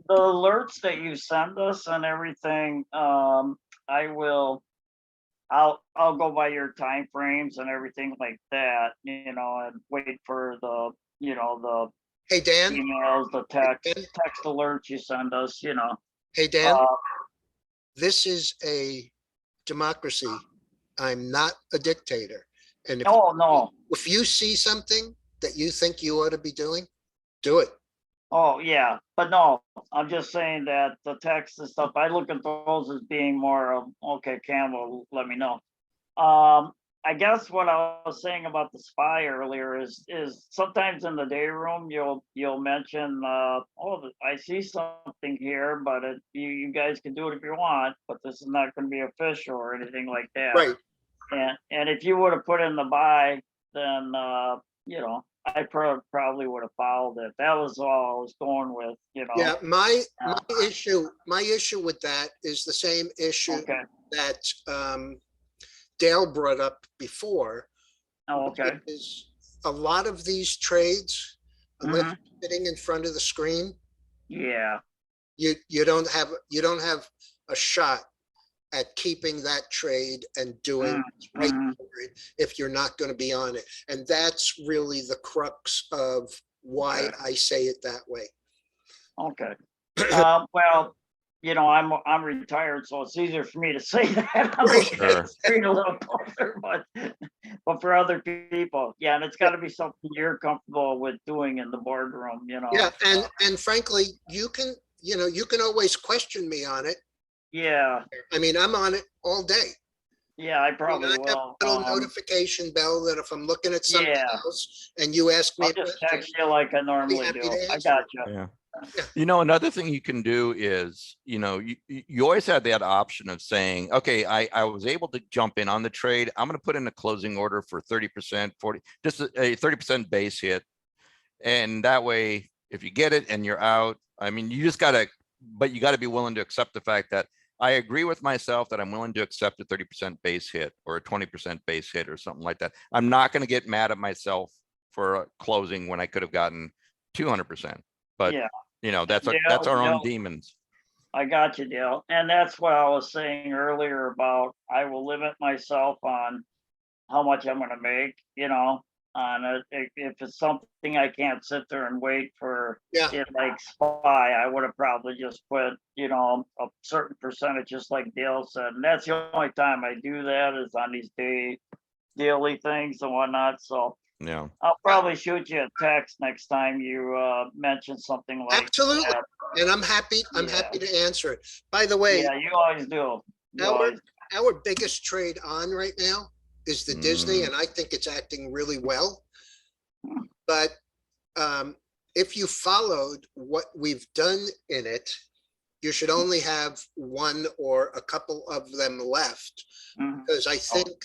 The alerts that you send us and everything, I'll go by your time frames and everything like that, and wait for the, the Hey, Dan? emails, the text alerts you send us, Hey, Dan? Uh, This is a democracy. I'm not a dictator. And Oh, no. if you see something that you think you ought to be doing, do it. Oh, yeah, but no, I'm just saying that the text and stuff, I look at those as being more of, okay, Cam will let me know. I guess what I was saying about the spy earlier is sometimes in the day room, you'll mention, I see something here, but you guys can do it if you want, but this is not gonna be official or anything like that. Right. And if you would have put in the buy, then, I probably would have followed it. That was all I was going with, Yeah, my Uh, issue with that is the same issue Okay, that Dale brought up before. oh, okay. Is a lot of these trades, unless Mhm. you're sitting in front of the screen, Yeah, you don't have a shot at keeping that trade and doing what's right mhm. for it if you're not going to be on it. And that's really the crux of why Okay. I say it that way. Okay. Well, I'm retired, so it's easier for me to say that. I'm Right. looking at the screen a little closer, but for other people, yeah, and it's got to be something you're comfortable with doing in the boardroom, Yeah, and frankly, you can always question me on it. Yeah, I mean, I'm on it all day. yeah, I I probably have a will. little notification bell that if I'm looking at something Yeah. else and you ask me I'll a just question, text you like I normally happy do. to I answer got it. you. yeah. Yeah. Another thing you can do is, you always have that option of saying, okay, I was able to jump in on the trade. I'm going to put in a closing order for 30%, 40, just a 30% base hit. And that way, if you get it and you're out, I mean, you got to be willing to accept the fact that I agree with myself that I'm willing to accept a 30% base hit or a 20% base hit or something like that. I'm not going to get mad at myself for a closing when I could have gotten 200%. But Yeah. that's our own demons. I got you, Dale. And that's what I was saying earlier about I will limit myself on how much I'm gonna make, on it. If it's something I can't sit there and wait for Yeah. it like spy, I would have probably just put, a certain percentage, just like Dale said. And that's the only time I do that is on these daily things and whatnot. So Yeah. I'll probably shoot you a text next time you mention something like Absolutely. that. And I'm happy to answer it. By the way, Yeah, you always do. our biggest trade on right now is the Disney, and I think it's acting really well. But if you followed what we've done in it, you should only have one or a couple of them left, Mhm. because I think,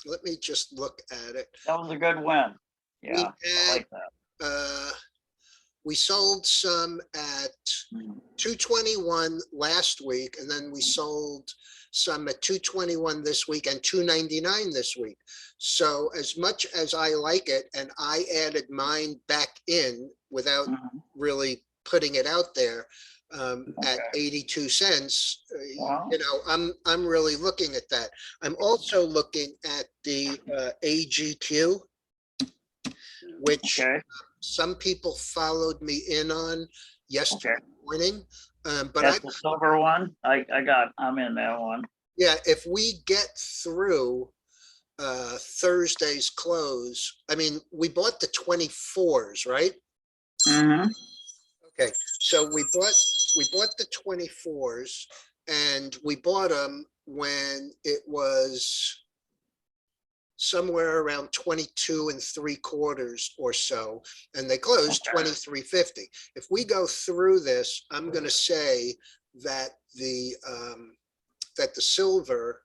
let me just look at it. That was a good win. We Yeah, I had, like that. we sold some at Mhm. 221 last week, and then we sold some at 221 this week and 299 this week. So as much as I like it, and I added mine back in without Mhm. really putting it out there, at 82 cents, Wow. I'm really looking at that. I'm also looking at the AGQ, which Okay, some people followed me in on yesterday morning. But that's the silver one. I'm in that one. yeah, if we get through Thursday's close. I mean, we bought the 24s, right? Mhm. Okay, so we bought the 24s and we bought them when it was somewhere around 22 3/4 or so, and they closed Okay. 23.50. If we go through this, I'm gonna say that that the silver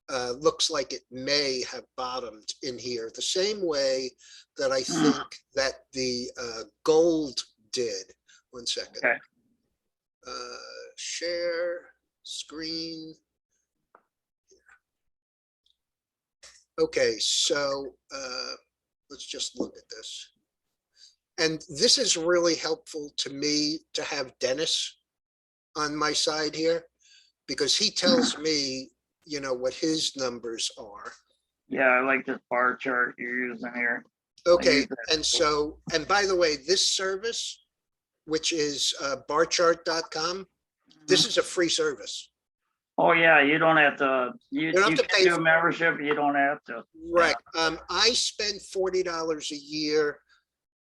looks like it may have bottomed in here, the same way that I Mm. think that the gold did. One second. Okay. Share screen. Okay, so let's just look at this. And this is really helpful to me to have Dennis on my side here, because he tells me, you know, what his numbers are. Yeah, I like this bar chart you're using here. Okay, use that. and so, and by the way, this service, which is barchart.com, this is a free service. Oh, yeah, you don't have to, you don't have to can pay do a for it. membership, you don't have to. Right. I spend $40 a year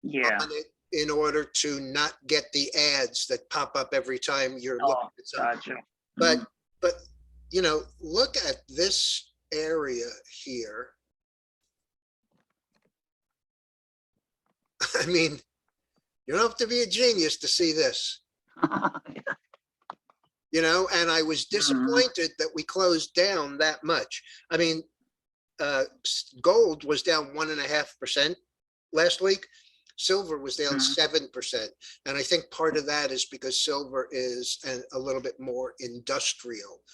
Yeah. on it in order to not get the ads that pop up every time you're Oh, looking at something. gotcha. But, Mhm. but, you know, look at this area here. I mean, you don't have to be a genius to see this, you know, and I was disappointed that we closed down that much. I mean, gold was down 1.5% last week. Silver was down 7%. And I think part of that is because silver is a little bit more industrial.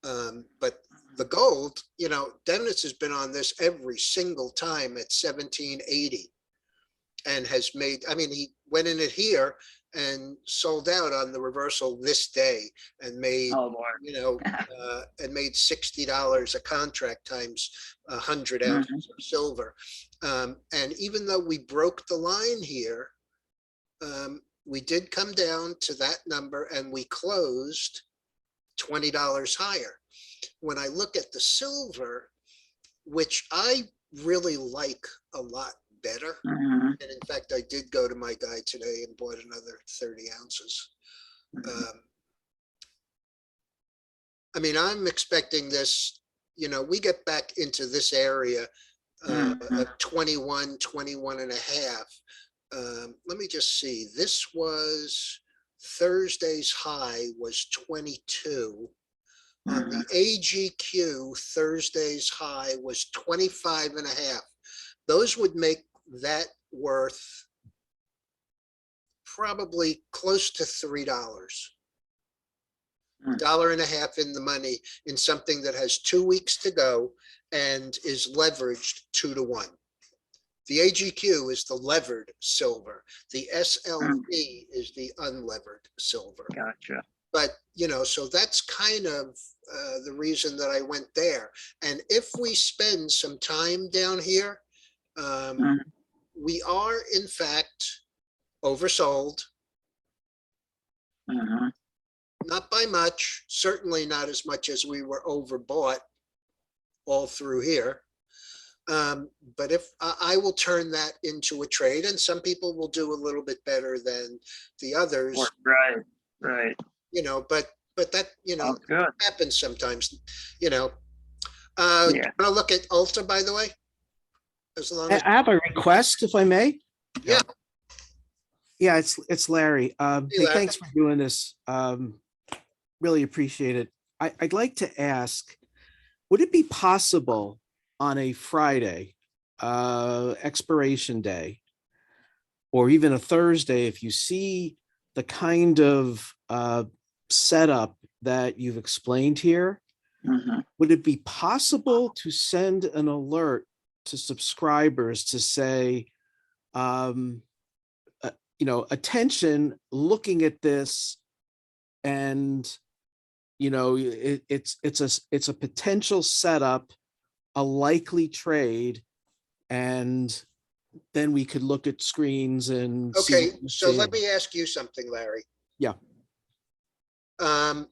But the gold, you know, Dennis has been on this every single time at 1780 and has made, I mean, he went in it here and sold out on the reversal this day and made, Oh, boy. you know, and made $60 a contract times 100 ounces of silver. And even though we broke the line here, we did come down to that number and we closed $20 higher. When I look at the silver, which I really like a lot better, Mhm. and in fact, I did go to my guy today and bought another 30 ounces. I mean, I'm expecting this, you know, we get back into this area of 21, 21 and a half. Let me just see. This was Thursday's high was 22. On the AGQ, Thursday's high was 25 and a half. Those would make that worth probably close to $3. $1.50 in the money in something that has 2 weeks to go and is leveraged 2 to 1. The AGQ is the levered silver. The SLV is the unlevered silver. Gotcha. But, you know, so that's kind of the reason that I went there. And if we spend some time down here, we are in fact oversold. Not by much, certainly not as much as we were overbought all through here. But if I will turn that into a trade, and some people will do a little bit better than the others. Right, right. You know, but that, you know, Good. happens sometimes, you know. Yeah. You want to look at Ulta, by the way? As long as, I have a request, if I may. yeah, Yeah, it's Larry. Hey, Larry. thanks for doing this. Really appreciate it. I'd like to ask, would it be possible on a Friday, expiration day, or even a Thursday, if you see the kind of setup that you've explained here, would it be possible to send an alert to subscribers to say, you know, attention, looking at this, and you know, it's a potential setup, a likely trade, and then we could look at screens and see okay, what we're so let seeing. me ask you something, Larry. Yeah. And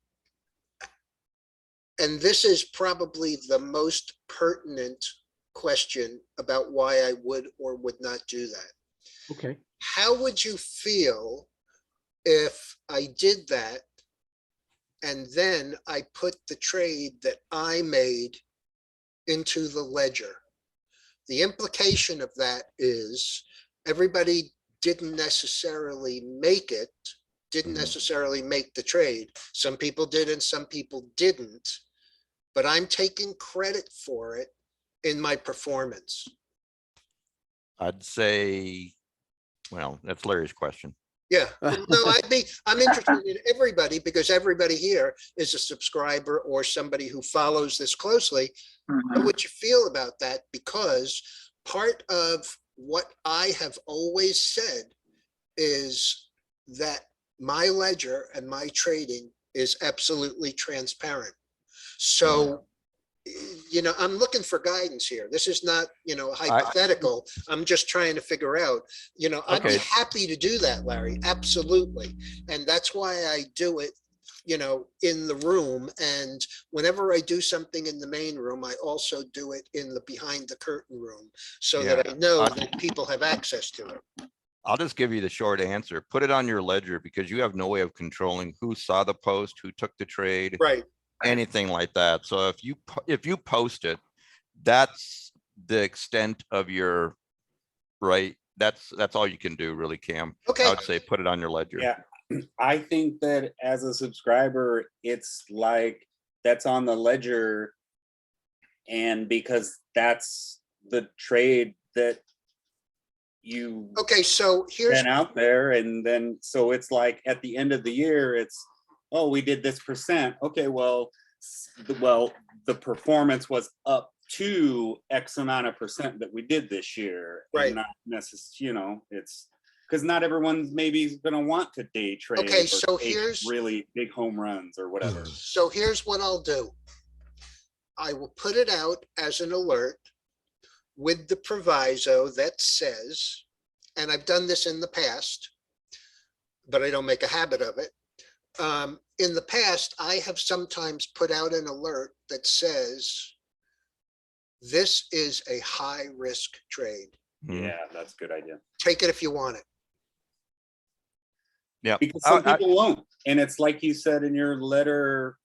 this is probably the most pertinent question about why I would or would not do that. Okay. How would you feel if I did that and then I put the trade that I made into the ledger? The implication of that is everybody didn't necessarily make it, didn't necessarily make the trade. Some people did and some people didn't, but I'm taking credit for it in my performance. I'd say, well, that's Larry's question. Yeah, no, I'm interested in everybody because everybody here is a subscriber or somebody who follows this closely. How Mhm. would you feel about that? Because part of what I have always said is that my ledger and my trading is absolutely transparent. So, I'm looking for guidance here. This is not, hypothetical. I'm just trying to figure out, I'd be Okay. happy to do that, Larry, absolutely. And that's why I do it, in the room. And whenever I do something in the main room, I also do it in the behind the curtain room so that I know that people have access to it. I'll just give you the short answer. Put it on your ledger because you have no way of controlling who saw the post, who took the trade, Right. anything like that. So if you post it, that's the extent of your right. That's all you can do, really, Cam. Okay. I would say put it on your ledger. Yeah, I think that as a subscriber, it's like that's on the ledger. And because that's the trade that you Okay, so here's, been out there, and then so it's like at the end of the year, it's, oh, we did this percent. Okay, well, the performance was up to X amount of percent that we did this year. Right. And not necessarily, it's because not everyone's maybe gonna want to day trade. Okay, or so take here's- really big home runs or whatever. so here's what I'll do. I will put it out as an alert with the proviso that says, and I've done this in the past, but I don't make a habit of it. In the past, I have sometimes put out an alert that says, this is a high risk trade. Mhm. Yeah, that's a good idea. Take it if you want it. Yeah. Because some people won't. And it's like you said in your letter,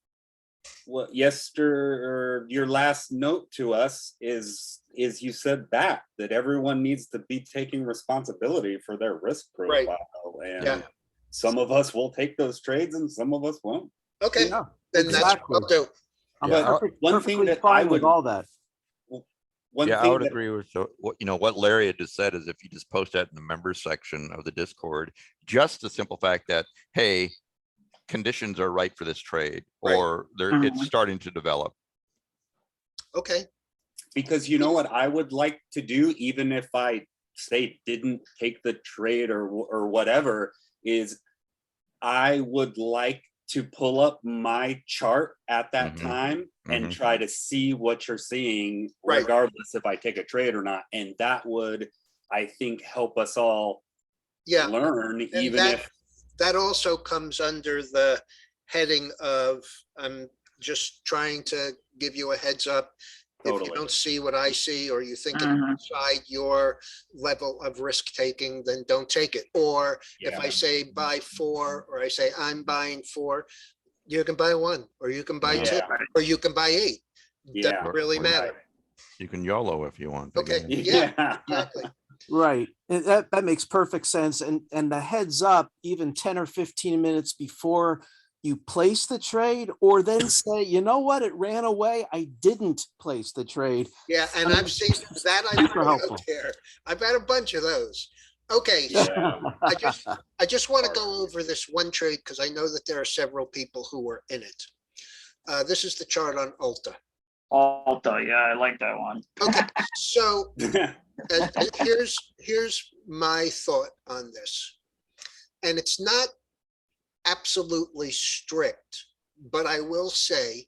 or your last note to us is you said that everyone needs to be taking responsibility for their risk Right. profile. And Yeah. some of us will take those trades and some of us won't. Okay, Yeah, then that's what exactly. I'll do. I'm Yeah, one thing perfectly that fine I with would- all that. One Yeah, I thing would that agree with what Larry had just said is if you just post that in the members section of the Discord, just the simple fact that, hey, conditions are right for this trade, Right. or it's starting to develop. Okay, because you know what I would like to do, even if I say didn't take the trade or whatever, is I would like to pull up my chart at that Mhm. time and Mhm. try to see what you're seeing, Right. regardless if I take a trade or not. And that would, I think, help us all yeah. learn, And even that, if that also comes under the heading of, I'm just trying to give you a heads up. If you Totally. don't see what I see, or you think it's Mhm. outside your level of risk taking, then don't take it. Or if Yeah. I say buy 4, or I say I'm buying 4, you can buy 1, or you can buy 2, Yeah. or you can buy 8. Yeah. Doesn't really Or- matter. You can YOLO if you want. Okay. again. Yeah. Exactly. Right. And that makes perfect sense. And the heads up, even 10 or 15 minutes before you place the trade, or then say, you know what, it ran away. I didn't place the trade. Yeah, and I've seen that. I've Super put helpful. out there. I've had a bunch of those. Okay, so Yeah. I just want to go over this one trade because I know that there are several people who were in it. This is the chart on Ulta. Alta, yeah, I like that one. Okay, so here's my thought on this. And it's not absolutely strict, but I will say,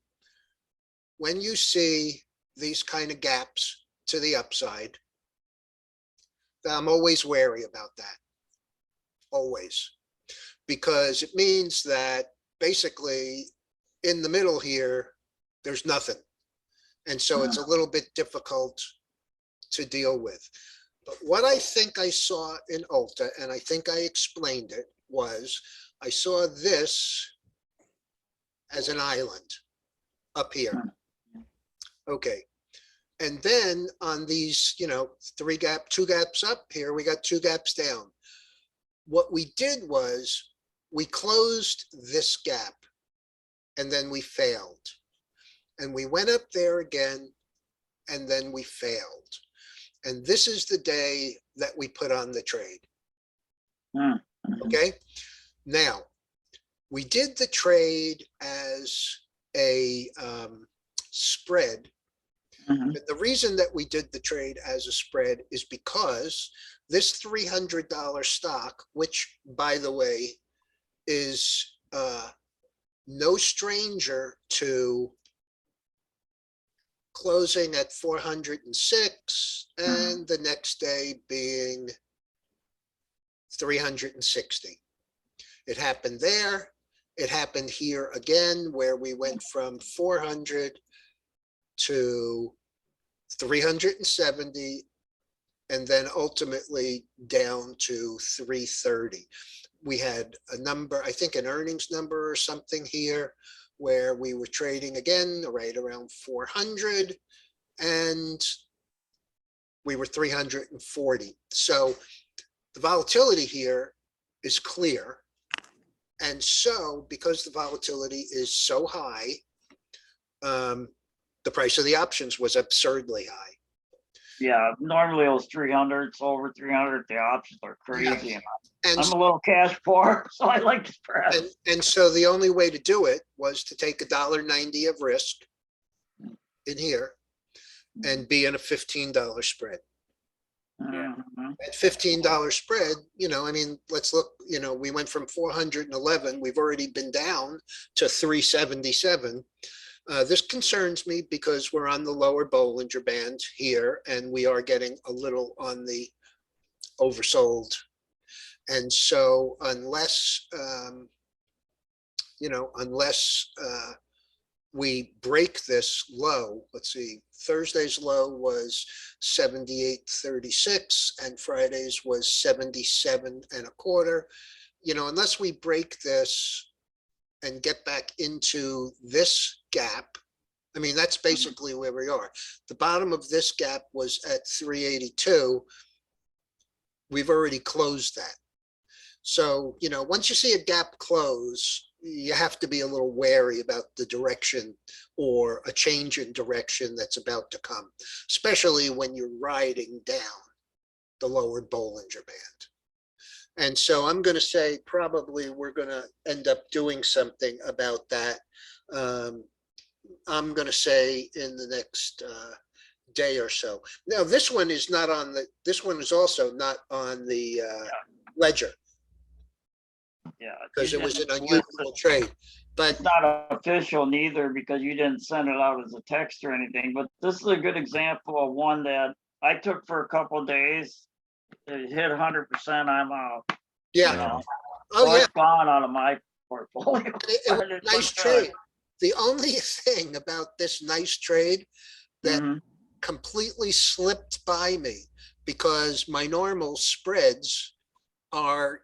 when you see these kind of gaps to the upside, I'm always wary about that. Always. Because it means that basically in the middle here, there's nothing. And so it's a little bit difficult to deal with. But what I think I saw in Ulta, and I think I explained it, was I saw this as an island up here. Okay. And then on these, you know, two gaps up here, we got two gaps down. What we did was we closed this gap and then we failed. And we went up there again and then we failed. And this is the day that we put on the trade. Okay. Now, we did the trade as a spread. But the reason that we did the trade as a spread is because this $300 stock, which by the way, is no stranger to closing at 406 and the next day being 360. It happened there. It happened here again, where we went from 400 to 370 and then ultimately down to 330. We had a number, I think an earnings number or something here where we were trading again right around 400 and we were 340. So the volatility here is clear. And so because the volatility is so high, the price of the options was absurdly high. Yeah, normally it was 300, it's over 300, the options are crazy. And, I'm a little cash poor, so I like the spread. and so the only way to do it was to take $1.90 of risk in here and be in a $15 spread. At $15 spread, you know, I mean, let's look, you know, we went from 411, we've already been down to 377. This concerns me because we're on the lower Bollinger Band here and we are getting a little on the oversold. And so unless, you know, unless we break this low, let's see, Thursday's low was 78.36 and Friday's was 77.25. You know, unless we break this and get back into this gap, I mean, that's basically where we are. The bottom of this gap was at 382. We've already closed that. So, you know, once you see a gap close, you have to be a little wary about the direction or a change in direction that's about to come, especially when you're riding down the lower Bollinger Band. And so I'm going to say probably we're going to end up doing something about that. I'm going to say in the next day or so. Now, this one is not on the, this one is also not on the ledger Yeah. because you it was an didn't list unusual trade. But It's not official neither because you didn't send it out as a text or anything, but this is a good example of one that I took for a couple of days. It hit 100%, I'm out. yeah, You know? oh So yeah, it's gone out of my portfolio. it was a nice trade. The only thing about this nice trade that Mhm. completely slipped by me because my normal spreads are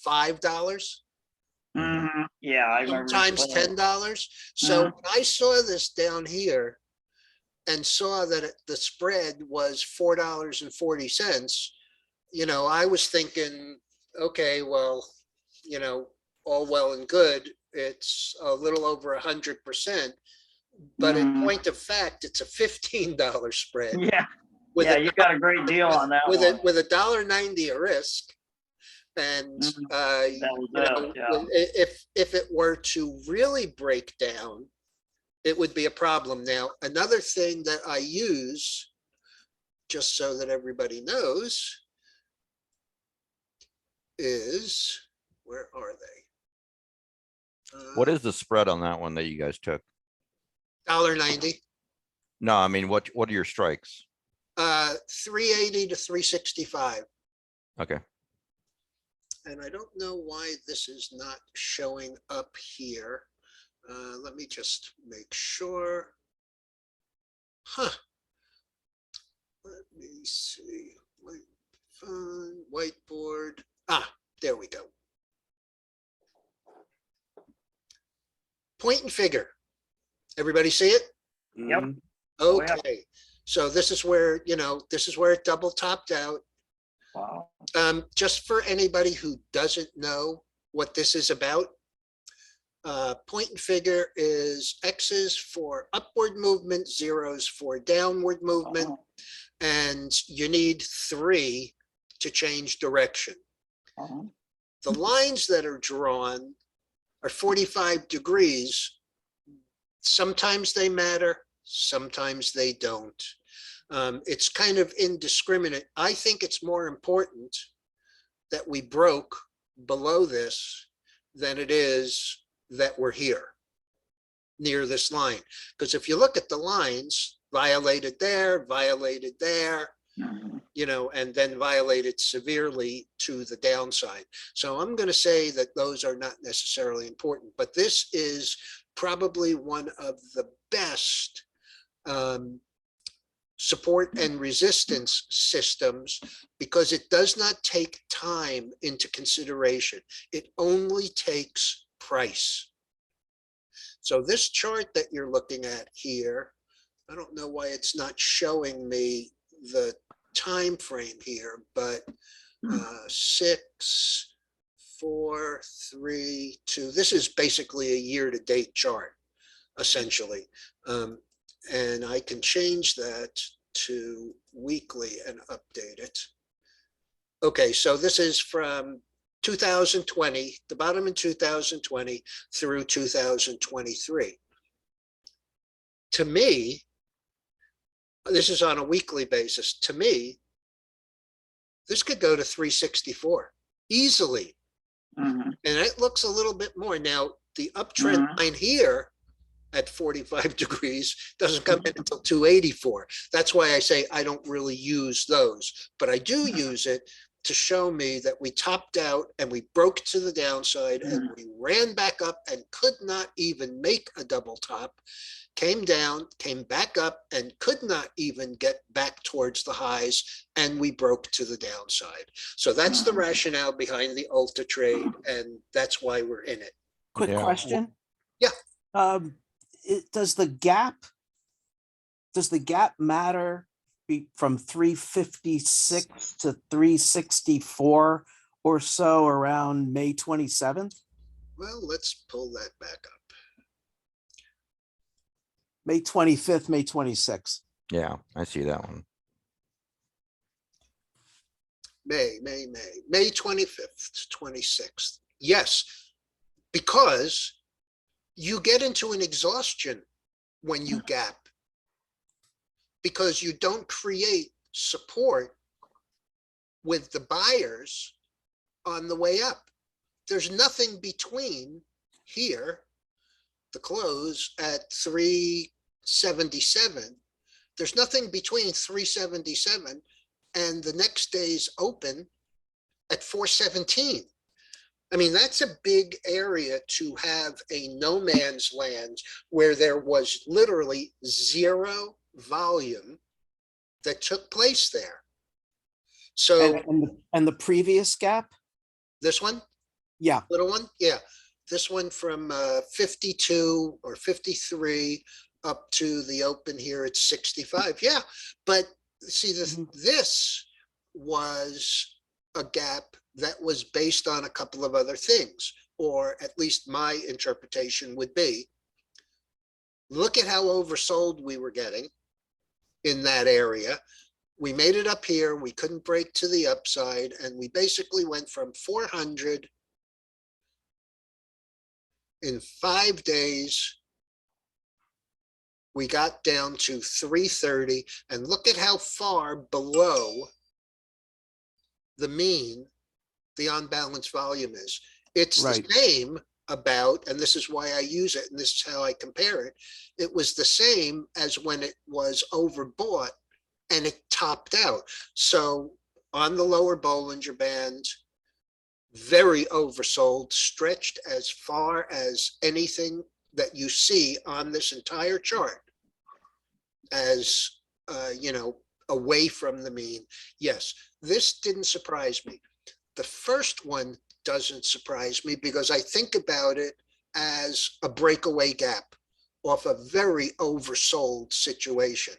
$5, Yeah, I remember. sometimes $10. So when I saw this down here and saw that the spread was $4.40, you know, I was thinking, okay, well, you know, all well and good. It's a little over 100%, but in point of fact, it's a $15 spread. Yeah, with yeah, a- you got a great deal on that with one. it with $1.90 a risk. And That was you know, it, yeah. if it were to really break down, it would be a problem. Now, another thing that I use, just so that everybody knows, is, where are they? What is the spread on that one that you guys took? $1.90, No, I mean, what are your strikes? 380 to 365. Okay. And I don't know why this is not showing up here. Let me just make sure. Huh. Let me see, whiteboard. There we go. Point and figure. Everybody see it? Yep. Mhm. Oh, yeah. Okay, so this is where, this is where it double topped out. Wow. Just for anybody who doesn't know what this is about, point and figure is X's for upward movement, zeros for downward movement, Oh, and you need 3 to change direction. oh, The lines that are drawn are 45 degrees. Sometimes they matter, sometimes they don't. It's kind of indiscriminate. I think it's more important that we broke below this than it is that we're here near this line. Because if you look at the lines, violated there, mhm. and then violated severely to the downside. So I'm going to say that those are not necessarily important, but this is probably one of the best support and resistance systems because it does not take time into consideration. It only takes price. So this chart that you're looking at here, I don't know why it's not showing me the time frame here, but 6, 4, 3, 2. This is basically a year-to-date chart, essentially. And I can change that to weekly and update it. Okay, so this is from 2020, the bottom in 2020 through 2023. To me, this is on a weekly basis. To me, this could go to 364 easily. Mhm. And it looks a little bit more. Now, the uptrend line here at 45 degrees doesn't come in until 284. That's why I say I don't really use those, but I do use it to show me that we topped out and we broke to the downside and we ran back up and could not even make a double top, came down, came back up and could not even get back towards the highs, and we broke to the downside. So that's the rationale behind the Ulta trade, and that's why we're in it. Quick Yeah. question. Yeah. Does the gap matter from 356 to 364 or so around May 27th? Well, let's pull that back up. May 25th, May 26th. Yeah, I see that one. May 25th, 26th. Yes, because you get into an exhaustion when you gap because you don't create support with the buyers on the way up. There's nothing between here, the close at 377. There's nothing between 377 and the next day's open at 417. I mean, that's a big area to have a no man's land where there was literally zero volume that took place there. So And the previous gap? this one, Yeah. little one, yeah, this one from 52 or 53 up to the open here at 65. Yeah, but see, this was a gap that was based on a couple of other things, or at least my interpretation would be, look at how oversold we were getting in that area. We made it up here, we couldn't break to the upside, and we basically went from 400 in 5 days. We got down to 330, and look at how far below the mean the unbalanced volume is. It's Right. the same about, and this is why I use it, and this is how I compare it. It was the same as when it was overbought and it topped out. So on the lower Bollinger Band, very oversold, stretched as far as anything that you see on this entire chart as, away from the mean. Yes, this didn't surprise me. The first one doesn't surprise me because I think about it as a breakaway gap off a very oversold situation.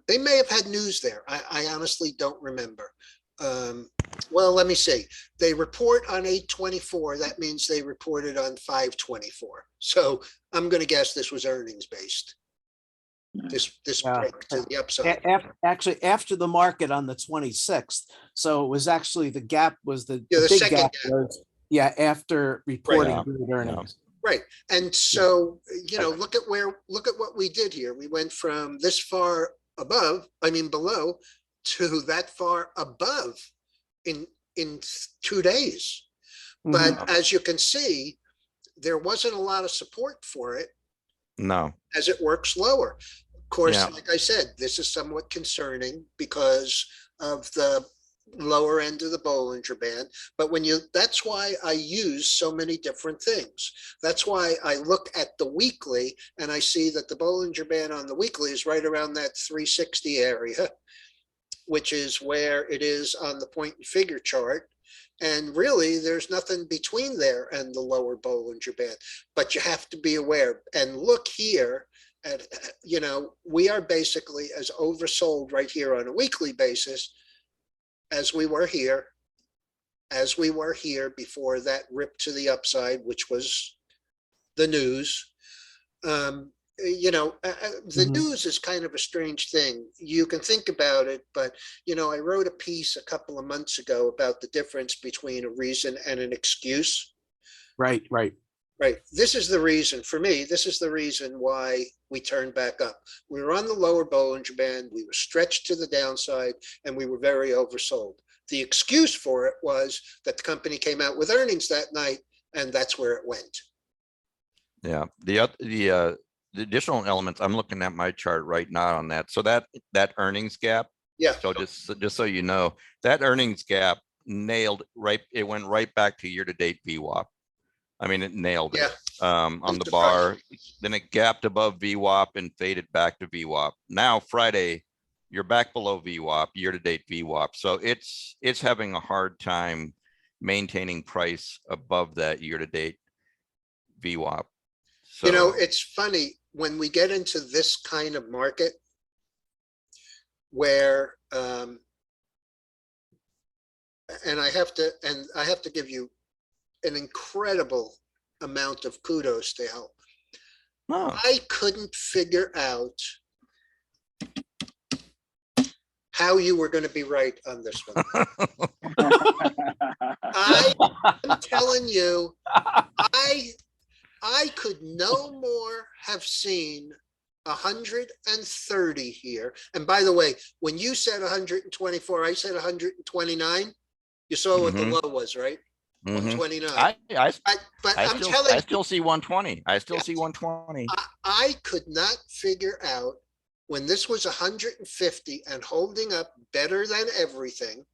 They may have had news there. I honestly don't remember. Well, let me see. They report on 8/24. That means they reported on 5/24. So I'm going to guess this was earnings based. This Yeah. break to the upside. Actually, after the market on the 26th. So it was actually the gap was the Yeah, the big second gap gap. was, yeah, after reporting Yeah, good earnings. Right. And so, look at what we did here. We went from this far above, below, to that far above in 2 days. Mhm. But as you can see, there wasn't a lot of support for it no, as it works lower. Of course, Yeah. like I said, this is somewhat concerning because of the lower end of the Bollinger Band. But that's why I use so many different things. That's why I look at the weekly and I see that the Bollinger Band on the weekly is right around that 360 area, which is where it is on the point and figure chart. And really, there's nothing between there and the lower Bollinger Band. But you have to be aware and look here at, we are basically as oversold right here on a weekly basis as we were here before that rip to the upside, which was the news. The Mhm. news is kind of a strange thing. You can think about it, but I wrote a piece a couple of months ago about the difference between a reason and an excuse. Right, right. Right. This is the reason for me. This is the reason why we turned back up. We were on the lower Bollinger Band. We were stretched to the downside and we were very oversold. The excuse for it was that the company came out with earnings that night and that's where it went. yeah. The additional elements, I'm looking at my chart right now on that. So that earnings gap. Yeah. So just so you know, that earnings gap nailed right. It went right back to year-to-date VWAP. I mean, it nailed it. Yeah. On I'm the surprised. bar, then it gapped above VWAP and faded back to VWAP. Now Friday, you're back below VWAP, year-to-date VWAP. So it's having a hard time maintaining price above that year-to-date VWAP. So It's funny when we get into this kind of market where, and I have to give you an incredible amount of kudos to help. no, I couldn't figure out how you were going to be right on this one. I'm telling you, I could no more have seen 130 here. And by the way, when you said 124, I said 129. You saw what the Mhm. low was, right? Mhm. 129. But I I'm telling you, still see 120. I still Yeah. see 120. I could not figure out when this was 150 and holding up better than everything,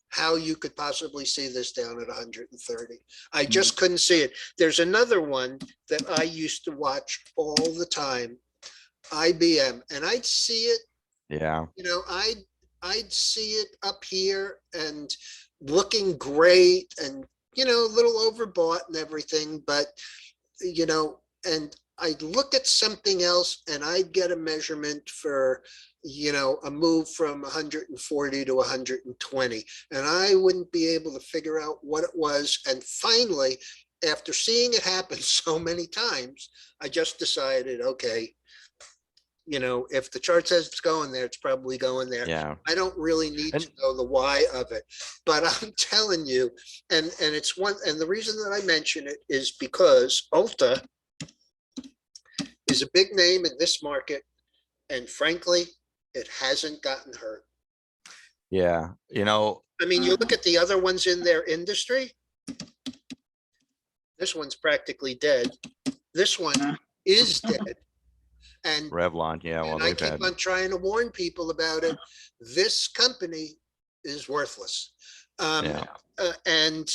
how you could possibly see this down at 130. I just couldn't see it. There's another one that I used to watch all the time, IBM, and I'd see it, Yeah. I'd see it up here and looking great and, a little overbought and everything, but, and I'd look at something else and I'd get a measurement for, a move from 140 to 120. And I wouldn't be able to figure out what it was. And finally, after seeing it happen so many times, I just decided, okay, if the chart says it's going there, it's probably going there. Yeah. I don't really need And- to know the why of it, but I'm telling you, and it's one, and the reason that I mention it is because Ulta is a big name in this market, and frankly, it hasn't gotten hurt. Yeah. You look at the other ones in their industry. This one's practically dead. This one is dead. And Revlon. Yeah. Well, and I they've keep had. on trying to warn people about it. This company is worthless. Yeah. And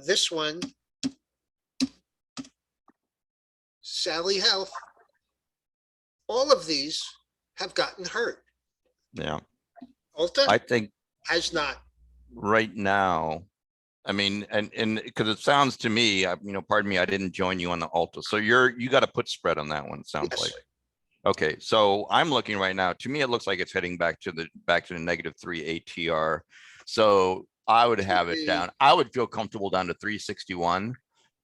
this one, Sally Health, all of these have gotten hurt. Yeah, I Ulta think has not. right now, I mean, and because it sounds to me, pardon me, I didn't join you on the Alta. So you got to put spread on that one, it sounds like. Yes. Okay, so I'm looking right now. To me, it looks like it's heading back to the -3 ATR. So I would have it down. I would feel comfortable down to 361.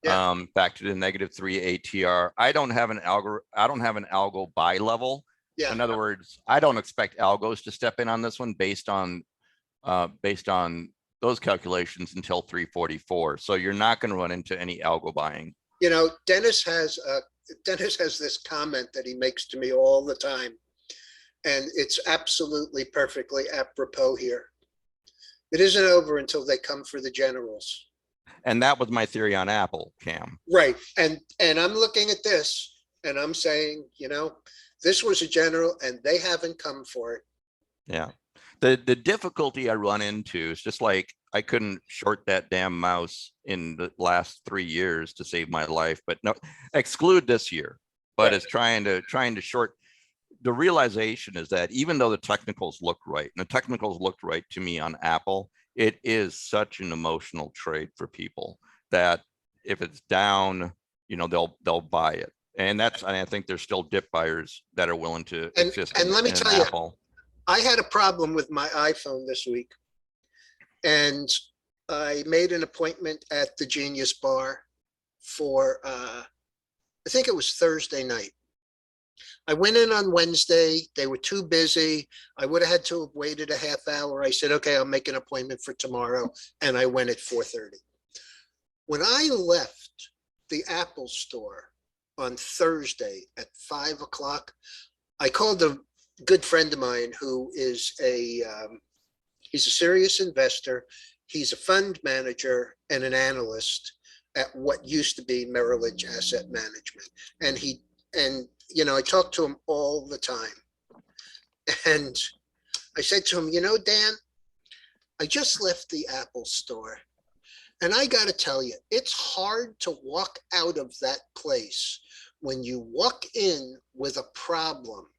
Yeah. Back to the -3 ATR. I don't have an algo buy level. Yeah. In other words, I don't expect algos to step in on this one based on those calculations until 344. So you're not going to run into any algo buying. You know, Dennis has this comment that he makes to me all the time, and it's absolutely perfectly apropos here. It isn't over until they come for the generals. And that was my theory on Apple, Cam. Right. And I'm looking at this and I'm saying, you know, this was a general and they haven't come for it. Yeah. The difficulty I run into is just like I couldn't short that damn mouse in the last 3 years to save my life, but no, exclude this year. But Right. it's trying to short. The realization is that even though the technicals look right, and the technicals looked right to me on Apple, it is such an emotional trade for people that if it's down, they'll buy it. And I think there's still dip buyers that are willing to exist and let me in tell you, Apple. I had a problem with my iPhone this week and I made an appointment at the Genius Bar for, I think it was Thursday night. I went in on Wednesday. They were too busy. I would have had to have waited a half hour. I said, okay, I'll make an appointment for tomorrow. And I went at 4:30. When I left the Apple store on Thursday at 5 o'clock, I called a good friend of mine who is he's a serious investor. He's a fund manager and an analyst at what used to be Merrill Lynch Asset Management. And I talk to him all the time. And I said to him, Dan, I just left the Apple store. And I got to tell you, it's hard to walk out of that place when you walk in with a problem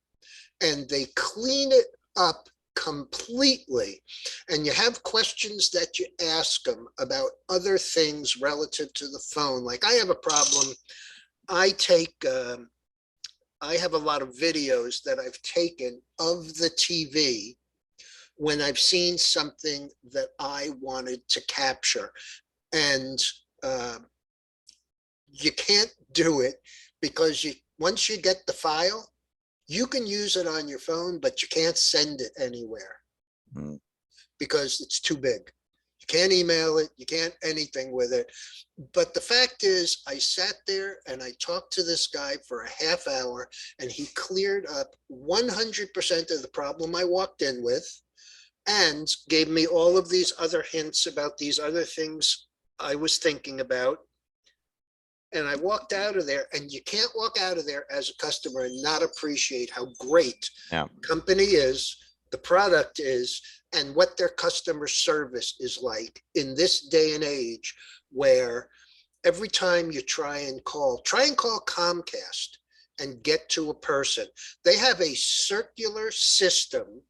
and they clean it up completely. And you have questions that you ask them about other things relative to the phone. Like I have a problem. I have a lot of videos that I've taken of the TV when I've seen something that I wanted to capture. And you can't do it because once you get the file, you can use it on your phone, but you can't send it anywhere because it's too big. You can't email it. You can't anything with it. But the fact is, I sat there and I talked to this guy for a half hour and he cleared up 100% of the problem I walked in with and gave me all of these other hints about these other things I was thinking about. And I walked out of there, and you can't walk out of there as a customer and not appreciate how great the company is, the product is, and what their customer service is like in this day and age where every time you try and call Comcast and get to a person. They have a circular system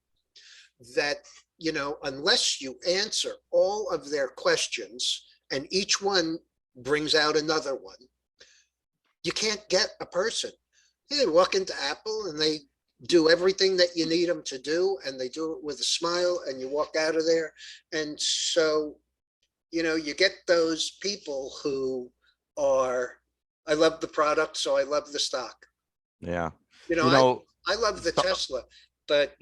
that, unless you answer all of their questions and each one brings out another one, you can't get a person. They walk into Apple and they do everything that you need them to do, and they do it with a smile, and you walk out of there. And so, you get those people who are, I love the product, so I love the stock. Yeah. I love the Tesla, but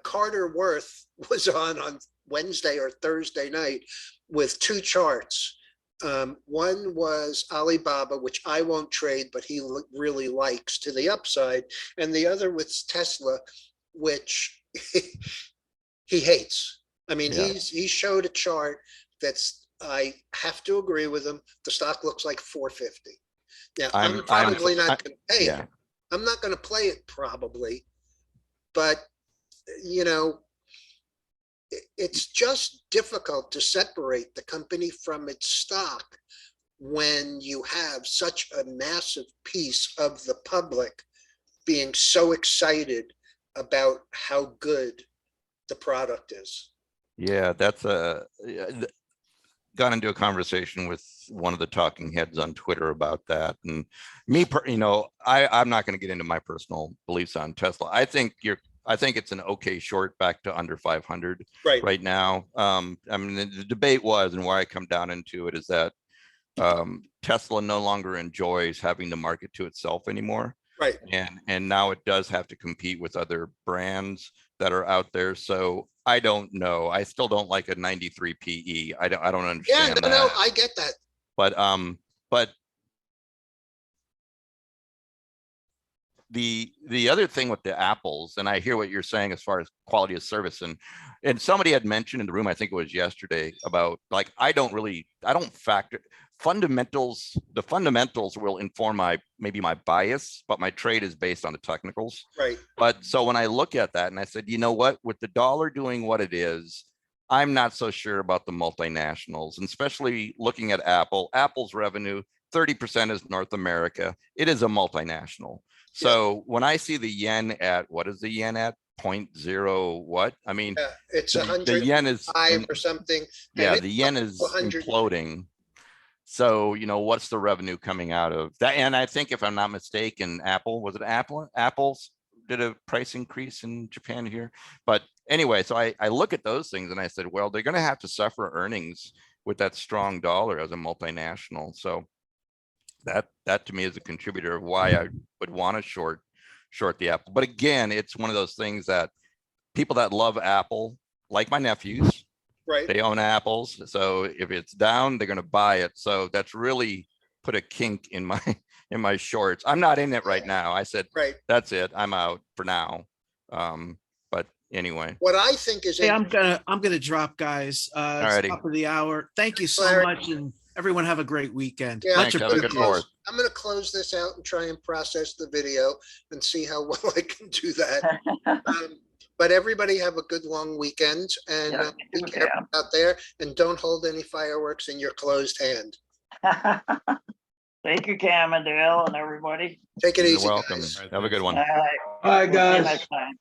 Carter Worth was on Wednesday or Thursday night with two charts. One was Alibaba, which I won't trade, but he really likes to the upside. And the other was Tesla, which he hates. I mean, he showed a chart that's, I have to agree with him. The stock looks like 450. Now, I'm probably not going to pay it. I'm not going to play it probably, but it's just difficult to separate the company from its stock when you have such a massive piece of the public being so excited about how good the product is. Yeah, that's got into a conversation with one of the talking heads on Twitter about that. And I'm not going to get into my personal beliefs on Tesla. I think it's an okay short back to under 500 right now. I mean, the debate was, and where I come down into it is that Tesla no longer enjoys having the market to itself anymore. Right. And now it does have to compete with other brands that are out there. So I don't know. I still don't like a 93 PE. I don't Yeah, understand that. no, I get that. But the other thing with the Apples, and I hear what you're saying as far as quality of service, and somebody had mentioned in the room, I think it was yesterday, about like I don't factor fundamentals. The fundamentals will inform maybe my bias, but my trade is based on the technicals. Right. But so when I look at that and I said, you know what, with the dollar doing what it is, I'm not so sure about the multinationals, and especially looking at Apple's revenue, 30% is North America. It is a multinational. So when I see the yen at, what is the yen at? 0.0 what? I mean, Yeah, it's the yen is or something. Yeah, the yen is 100. imploding. So, what's the revenue coming out of that? And I think if I'm not mistaken, Apple's did a price increase in Japan here. But anyway, so I look at those things and I said, well, they're going to have to suffer earnings with that strong dollar as a multinational. So that to me is a contributor of why I would want to short the Apple. But again, it's one of those things that people that love Apple, like my nephews, Right. they own Apples. So if it's down, they're going to buy it. So that's really put a kink in my shorts. I'm not in it right now. I said, Right. that's it. I'm out for now. But anyway. What I think is, Hey, I'm gonna drop, guys. It's Alrighty. top of the hour. Thank you so Larry. much, and everyone have a great weekend. Yeah, Much Thanks, have a good appreciated. fourth. I'm going to close this out and try and process the video and see how well I can do that. But everybody have a good long weekend, and Yeah, be you too, careful Cam. out there, and don't hold any fireworks in your closed hand. Thank you, Cam and Dale and everybody. Take it You're easy, welcome. guys. Have a good one. All right. All right, We'll see you guys. next time.